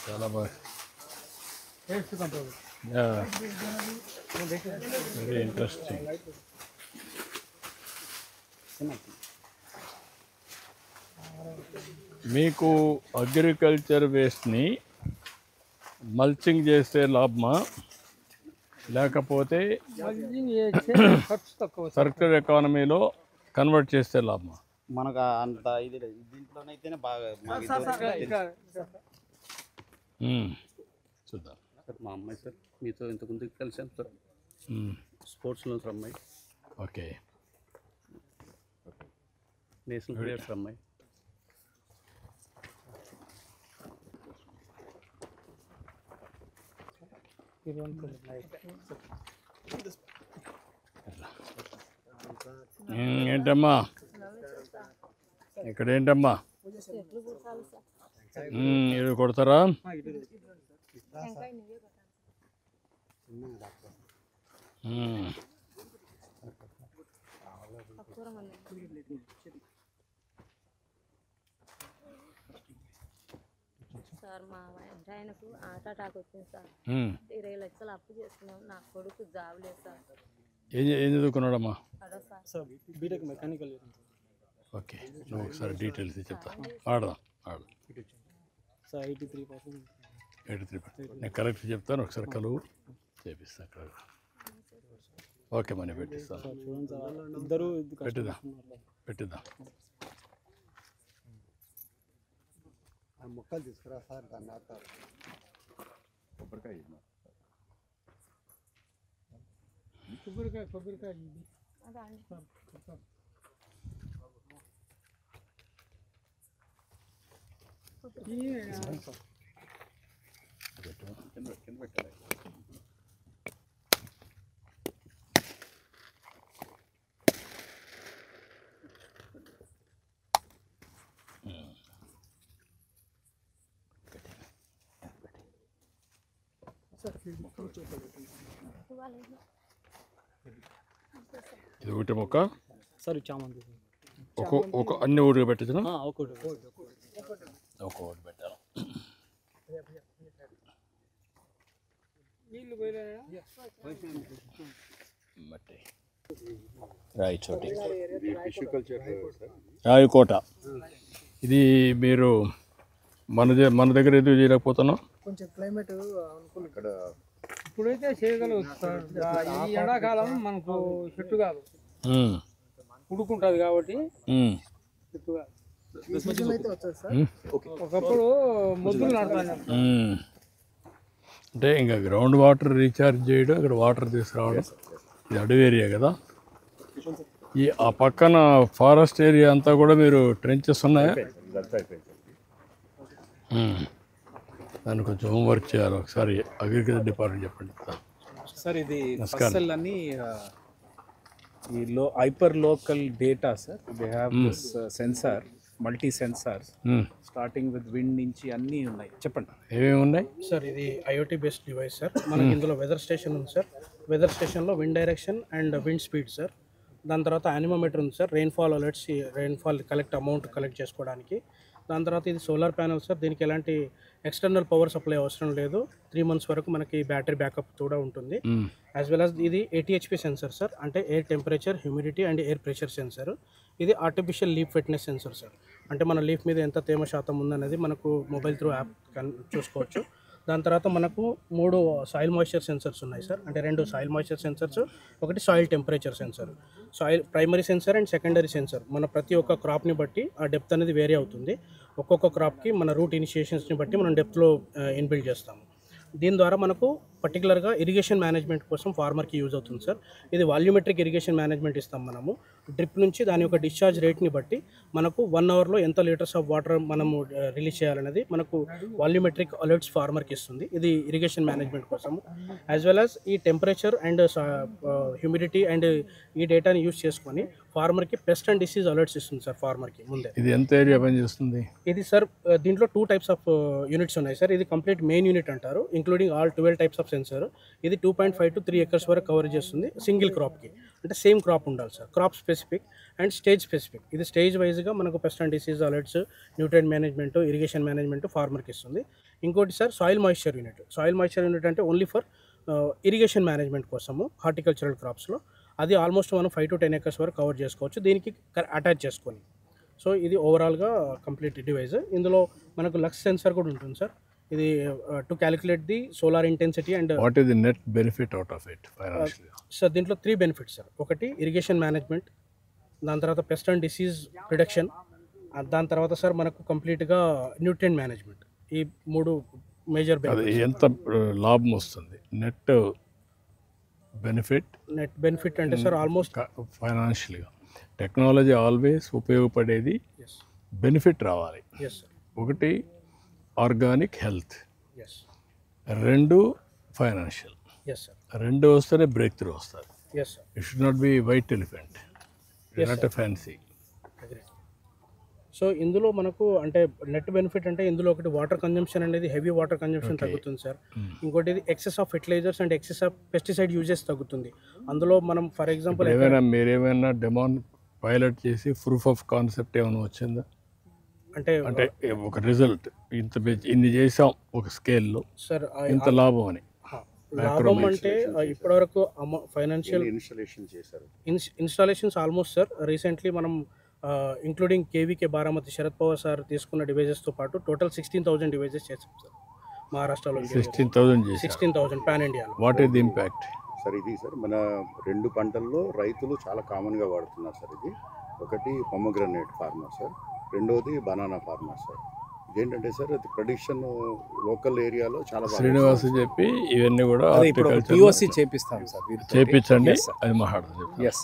చాలా బాగా వేస్ట్ కంపోజర్. Very interesting. మీకు అగ్రికల్చర్ వేస్ట్ని మల్చింగ్ చేస్తే లాభమా, లేకపోతే సర్క్యులర్ ఎకానమీలో కన్వర్ట్ చేస్తే లాభమా? మనకు అంత ఇది దీంట్లోనైతేనే బాగా చూద్దాం. సార్ మా అమ్మాయి సార్ మీతో ఇంతకుముందు కలిసాం సార్, స్పోర్ట్స్లో సార్ అమ్మాయి. ఓకే, నేషనల్ ప్లేయర్స్ అమ్మాయి. ఏంటమ్మా ఇక్కడ ఏంటమ్మా ఇది కొడతారా? సార్ మా ఆయనకు హార్ట్ అటాక్ వచ్చింది సార్. 20 లక్షలు అప్పు చేసుకున్నాం. నా కొడుకు జాబ్ లేదు సార్. ఏం చదువుకున్నాడమ్మా? BTech mechanical. ఓకే, నువ్వు ఒకసారి డీటెయిల్స్ చెప్తా. ఆడదాం సార్. 83%. 83%. నేను కరెక్ట్ చెప్తాను, ఒకసారి కలువు చేపిస్తా అక్కడ. ఓకే, మనీ పెట్టిస్తాను. పెట్టిద్దాం. మొక్కలు తీసుకురా సార్, దాన్ని కొబ్బరికాయ కొబ్బరికాయ ఇది. ఇది ఒకటి మొక్క సార్ చామంతి ఒక అన్ని ఊరిగా పెట్టచ్చు ఒకటి ఒక్కొక్కటి పెట్టాలి. మట్టి రాయి చోటి రాయికోట. ఇది మీరు మన దగ్గర ఎందుకు చేయలేకపోతున్నాం? కొంచెం క్లైమేట్ అనుకూల ఇప్పుడైతే చేయగలవచ్చు సార్. ఈ ఎండాకాలం మనకు చెట్టు కాదు, ఉడుకుంటుంది కాబట్టి చెట్టు కాదు. అయితే వచ్చారు సార్. ఒకప్పుడు మొద్దులు నడతాను అంటే ఇంకా గ్రౌండ్ వాటర్ రీఛార్జ్ చేయడం, ఇక్కడ వాటర్ తీసుకురావడం. ఇది అడవి ఏరియా కదా. ఆ పక్కన ఫారెస్ట్ ఏరియా అంతా కూడా మీరు ట్రెంచెస్ ఉన్నాయా? దాన్ని కొంచెం హోంవర్క్ చేయాలి. ఒకసారి అగ్రికల్చర్ డిపార్ట్మెంట్ చెప్పండి సార్. ఇది ఫసల్ అని ఈ hyper local data sir. They have this sensor, multi sensors starting with wind నుంచి అన్నీ ఉన్నాయి. చెప్పండి ఏమేమి ఉన్నాయి సార్. ఇది ఐఓటీ బేస్డ్ డివైస్ సార్. మనకి ఇందులో వెదర్ స్టేషన్ ఉంది సార్. వెదర్ స్టేషన్లో wind direction and wind speed sir. దాని తర్వాత యానిమోమీటర్ ఉంది sir. Rainfall alerts, rainfall amount collect చేసుకోవడానికి. దాని తర్వాత ఇది సోలార్ ప్యానల్ సార్. దీనికి ఎలాంటి ఎక్స్టర్నల్ పవర్ సప్లై అవసరం లేదు. 3 months వరకు మనకి బ్యాటరీ బ్యాకప్ కూడా ఉంటుంది. యాజ్ వెల్ యాజ్ ఇది 80 HP సెన్సర్ సార్. అంటే air temperature, humidity and air pressure sensor. ఇది artificial leaf fitness sensor sir. అంటే మన లీఫ్ మీద ఎంత తేమ శాతం ఉందనేది మనకు మొబైల్ త్రూ యాప్ చూసుకోవచ్చు. దాని తర్వాత మనకు 3 సాయిల్ మాయిశ్చర్ సెన్సర్స్ ఉన్నాయి సార్. అంటే 2 సాయిల్ మాయిశ్చర్ సెన్సర్స్, ఒకటి soil temperature sensor. Soil primary sensor and secondary sensor. మన ప్రతి ఒక్క క్రాప్ని బట్టి ఆ డెప్త్ అనేది వేరే అవుతుంది. ఒక్కొక్క క్రాప్కి మన రూట్ ఇనిషియేషన్స్ని బట్టి మనం డెప్త్లో ఇన్బిల్డ్ చేస్తాము. దీని ద్వారా మనకు పర్టికులర్గా ఇరిగేషన్ మేనేజ్మెంట్ కోసం ఫార్మర్కి యూజ్ అవుతుంది సార్. ఇది వాల్యూమెట్రిక్ ఇరిగేషన్ మేనేజ్మెంట్ ఇస్తాం మనము. డ్రిప్ నుంచి దాని యొక్క డిశ్చార్జ్ రేట్ని బట్టి మనకు 1 hourలో ఎంత లీటర్స్ ఆఫ్ వాటర్ మనము రిలీజ్ చేయాలనేది మనకు వాల్యూమెట్రిక్ అలర్ట్స్ ఫార్మర్కి ఇస్తుంది. ఇది ఇరిగేషన్ మేనేజ్మెంట్ కోసము. యాజ్ వెల్ యాజ్ ఈ టెంపరేచర్ అండ్ హ్యూమిడిటీ అండ్ ఈ డేటాని యూజ్ చేసుకొని ఫార్మర్కి పెస్ట్ అండ్ డిసీజ్ అలర్ట్స్ ఇస్తుంది సార్ ఫార్మర్కి ముందే. ఇది ఎంత ఏరియా పనిచేస్తుంది? ఇది సార్ దీంట్లో 2 types ఆఫ్ యూనిట్స్ ఉన్నాయి సార్. ఇది కంప్లీట్ మెయిన్ యూనిట్ అంటారు, including all 12 types of sensor. ఇది 2.5 to 3 acres వరకు కవర్ చేస్తుంది సింగిల్ క్రాప్కి. అంటే సేమ్ క్రాప్ ఉండాలి sir. Crop specific and stage specific. ఇది స్టేజ్ వైజ్గా మనకు pest and disease alerts, nutrient management, irrigation management ఫార్మర్కి ఇస్తుంది. ఇంకోటి sir soil moisture unit. Soil moisture unit అంటే ఓన్లీ ఫర్ ఇరిగేషన్ మేనేజ్మెంట్ కోసము హార్టికల్చరల్ క్రాప్స్లో. అది ఆల్మోస్ట్ మనం 5 to 10 acres వరకు కవర్ చేసుకోవచ్చు దీనికి అటాచ్ చేసుకొని. సో ఇది ఓవరాల్గా కంప్లీట్ డివైస్. ఇందులో మనకు లక్స్ సెన్సర్ కూడా ఉంటుంది సార్. ఇది to calculate the solar intensity and what is the net benefit out of it financially? Sir దీంట్లో 3 benefits సార్. ఒకటి ఇరిగేషన్ మేనేజ్మెంట్, దాని తర్వాత పెస్ట్ అండ్ డిసీజ్ రిడక్షన్, దాని తర్వాత సార్ మనకు కంప్లీట్గా న్యూట్రియంట్ మేనేజ్మెంట్. ఈ 3 మేజర్ బెనిఫిట్స్. ఎంత లాభం వస్తుంది నెట్ బెనిఫిట్? నెట్ బెనిఫిట్ అంటే సార్ ఆల్మోస్ట్ ఫైనాన్షియల్గా టెక్నాలజీ ఆల్వేస్ ఉపయోగపడేది బెనిఫిట్ రావాలి. ఒకటి ఆర్గానిక్ హెల్త్, 2 ఫైనాన్షియల్. 2 వస్తేనే బ్రేక్ త్రూ వస్తుంది. It should not be white elephant, not a fancy. So ఇందులో మనకు అంటే నెట్ బెనిఫిట్ అంటే ఇందులో ఒకటి వాటర్ కన్జంప్షన్ అనేది హెవీ వాటర్ కన్జంప్షన్ తగ్గుతుంది సార్. ఇంకోటి ఇది excess of fertilisers and excess of pesticide uses తగ్గుతుంది. అందులో మనం ఫర్ ఎగ్జాంపుల్ మీరేమైనా డెమాన్ పైలట్ చేసి ప్రూఫ్ ఆఫ్ కాన్సెప్ట్ ఏమైనా వచ్చిందా? అంటే ఒక రిజల్ట్ ఇన్ని చేసాం ఒక స్కేల్లో సార్, ఇంత లాభం అని. లాభం అంటే ఇప్పటివరకు ఫైనాన్షియల్ ఇన్స్టాలేషన్ చేశారు. ఇన్స్టాలేషన్స్ ఆల్మోస్ట్ సార్ రీసెంట్లీ మనం including KVK Baramati Sharad Pawar sir తీసుకున్న డివైజెస్తో పాటు టోటల్ 16,000 డివైజెస్ చేసాం సార్ మహారాష్ట్రలో. 16,000 పాన్ ఇండియాలో. What is the impact sir? ఇది సార్ మన 2 పంటల్లో రైతులు చాలా కామన్గా వాడుతున్నారు సార్. ఇది ఒకటి పొమోగ్రనేట్ ఫార్మర్ సార్, రెండవది బనానా ఫార్మర్ సార్. ఇదేంటంటే సార్ అది ప్రొడిక్షన్ లోకల్ ఏరియాలో చాలా బాగా శ్రీనివాస్ చెప్పి ఇవన్నీ కూడా ఇప్పుడు horticulture POC చేపిస్తాం సార్ వీటితోటి. చేపించండి Yes, sir. అది మాట్లాడదు Yes.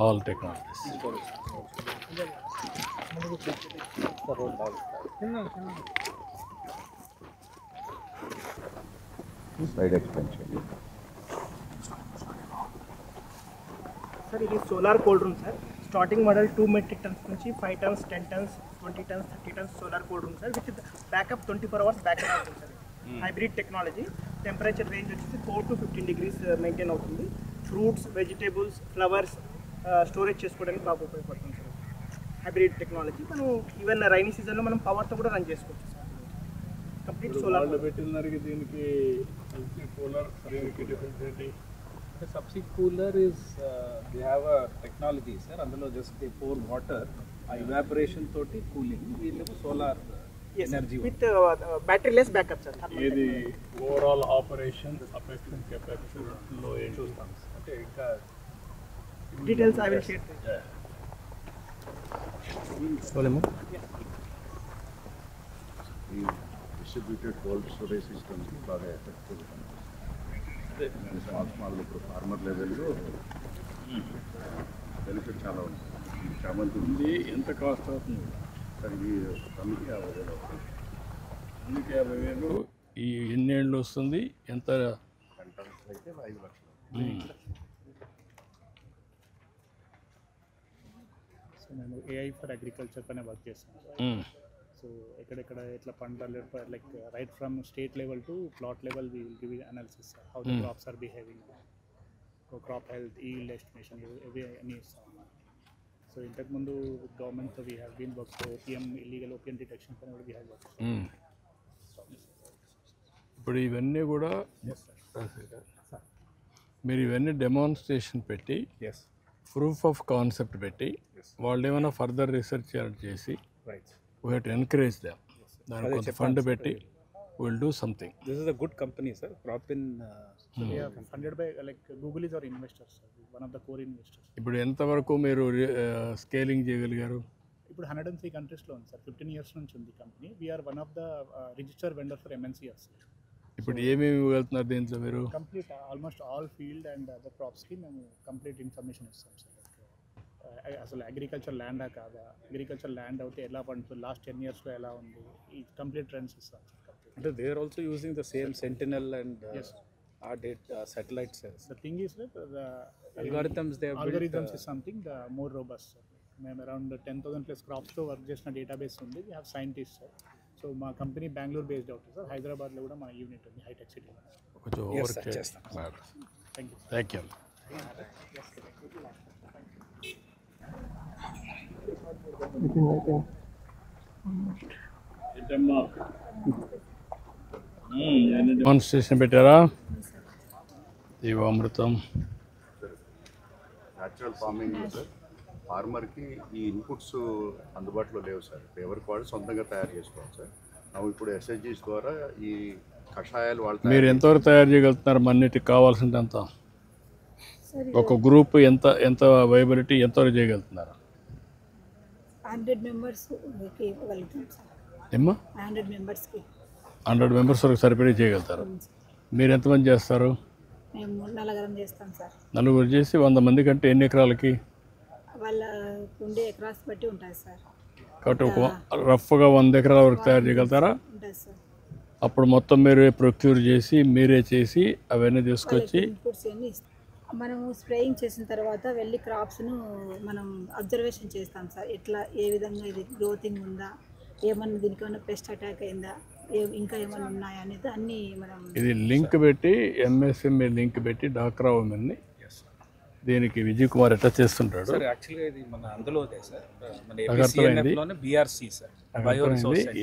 All technologies side expansion. Sir ఇది solar cold room sir. Starting model 2 metric tons నుంచి 5 tons 10 tons 20 tons 30 tons solar cold room sir. With backup 24 hours backup అవుతుంది sir. Hybrid technology. Temperature range వచ్చేసి 4 to 15 degrees మెయింటైన్ అవుతుంది. ఫ్రూట్స్, వెజిటేబుల్స్, ఫ్లవర్స్ స్టోరేజ్ చేసుకోవడానికి బాగా ఉపయోగపడుతుంది సార్. Hybrid technology. మనం ఈవెన్ రైనీ సీజన్లో మనం పవర్తో కూడా రన్ చేసుకోవచ్చు సార్. కంప్లీట్ సోలార్ పెట్టిన దానికి దీనికి కూలర్ డిఫరెన్స్ ఏంటి? Subsea cooler is they have a technology sir. అందులో జస్ట్ పోర్ వాటర్ ఆ ఇవాపరేషన్ తోటి కూలింగ్. వీళ్ళకు solar energy with battery less backup sir. ఇది ఓవరాల్ ఆపరేషన్ అఫెక్షన్ కెపాసిటీలో ఏం చూస్తాం అంటే ఇంకా డీటెయిల్స్ ఐ విల్ షేర్. ఈ డిస్ట్రిబ్యూటెడ్ కోల్డ్ స్టోరేజ్ సిస్టమ్కి బాగా ఎఫెక్టివ్ అదే స్మాల్ ఇప్పుడు ఫార్మర్ లెవెల్లో బెనిఫిట్ చాలా ఉంది. చామంతి ఉంది. ఎంత కాస్ట్ అవుతుంది సార్? ఇది టన్నుకి 50,000 అవుతుంది. టన్నుకి 50,000. ఈ ఎన్నేళ్ళు వస్తుంది? ఎంత? 10 టన్స్ అయితే 5 లక్షలు. సో నేను AI ఫర్ అగ్రికల్చర్ పైన వర్క్ చేస్తాను. సో ఎక్కడెక్కడ ఎట్లా పంటలు like right from state level to plot level we will give analysis how the crops are behaving, crop health, yield estimation ఇవి అన్నీ ఇస్తాం. సో ఇంతకుముందు గవర్నమెంట్తో we have been work opium, illegal opium detection పైన కూడా వీ హ్యావ్ వర్క్. ఇప్పుడు ఇవన్నీ కూడా మీరు ఇవన్నీ డెమాన్స్ట్రేషన్ పెట్టి ప్రూఫ్ ఆఫ్ కాన్సెప్ట్ పెట్టి వాళ్ళు ఏమైనా ఫర్దర్ రీసెర్చ్ చేసి we have to encourage them. దానికి కొంత ఫండ్ పెట్టి will do something. This is a good company sir. Cropin funded by like Google is our investors, one of the core investors. ఇప్పుడు ఎంతవరకు మీరు స్కేలింగ్ చేయగలిగారు? ఇప్పుడు 103 కంట్రీస్లో ఉంది సార్. 15 years నుంచి ఉంది company. We are one of the register vendor for MNCs. ఇప్పుడు ఏమేమి ఇవ్వగలుగుతున్నారు దీంట్లో మీరు? Complete almost all field and other క్రాప్స్కి మేము కంప్లీట్ ఇన్ఫర్మేషన్ ఇస్తాం సార్. అసలు అగ్రికల్చర్ ల్యాండా కాదా, అగ్రికల్చర్ ల్యాండ్ అయితే ఎలా పండుతుంది, లాస్ట్ 10 yearsలో ఎలా ఉంది, ఈ కంప్లీట్ ట్రెండ్స్ ఇస్తాం సార్. అంటే they are also using the same Sentinel and our satellites. The thing is that the algorithms they have algorithms is something the more robust. మేము అరౌండ్ 10,000 ప్లస్ క్రాప్స్తో వర్క్ చేసిన డేటాబేస్ ఉంది. We have scientist sir. So మా కంపెనీ బెంగళూరు బేస్డ్ అవుతుంది సార్. హైదరాబాద్లో కూడా మన యూనిట్ ఉంది, హైటెక్ సిటీలో. Thank you. డెమాన్స్ట్రేషన్ పెట్టారా? జీవామృతం న్యాచురల్ ఫార్మింగ్ సార్. ఫార్మర్కి ఈ ఇన్పుట్స్ అందుబాటులో లేవు సార్. ఎవరికి వాళ్ళు సొంతంగా తయారు చేసుకోవాలి సార్. ನಾವು ఇప్పుడు SHGs ద్వారా ఈ కషాయాలు వాళ్ళు మీరు ఎంతవరకు తయారు చేయగలుగుతున్నారు? మన్నిటికి కావాల్సింది అంత ఒక గ్రూప్ ఎంత ఎంత వైబిలిటీ ఎంతవరకు చేయగలుగుతున్నారు? 100 మెంబర్స్ ఇవ్వగలుగుతాం సార్. ఏమ్మా? 100 మెంబర్స్కి 100 మెంబర్స్ వరకు సరిపడే చేయగలుగుతారు. మీరు ఎంతమంది చేస్తారు? మేము నలుగురం చేస్తాం సార్. నలుగురు చేసి 100 మంది కంటే ఎన్ని ఎకరాలకి? వాళ్ళ ఉండే ఎకరాస్ బట్టి ఉంటుంది సార్. కాబట్టి రఫ్గా 100 ఎకరాల వరకు తయారు చేయగలుగుతారా? ఉంటుంది సార్. అప్పుడు మొత్తం మీరే ప్రొక్యూర్ చేసి మీరే చేసి అవన్నీ తీసుకొచ్చి ఇన్పుట్స్ అన్నీ మనము స్ప్రేయింగ్ చేసిన తర్వాత వెళ్ళి క్రాప్స్ను మనం అబ్జర్వేషన్ చేస్తాం సార్. ఎట్లా ఏ విధంగా ఇది గ్రోతింగ్ ఉందా, ఏమన్నా దీనికి ఏమైనా పెస్ట్ అటాక్ అయిందా, ఇంకా ఏమైనా ఉన్నాయా అనేది అన్నీ మనం ఇది లింక్ పెట్టి MSME లింక్ పెట్టి డాక్రా ఉమెన్ని దీనికి విజయ్ కుమార్ ఎట్లా చేస్తుంటాడు సార్. యాక్చువల్గా ఇది మన అందులోదే సార్. మన APCNFలోనే BRC సార్.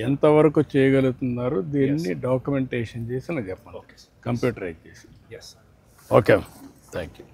ఎంతవరకు చేయగలుగుతున్నారు దీన్ని డాక్యుమెంటేషన్ చేసి నాకు చెప్పండి, కంప్యూటరైజ్ చేసి. Okay, thank you.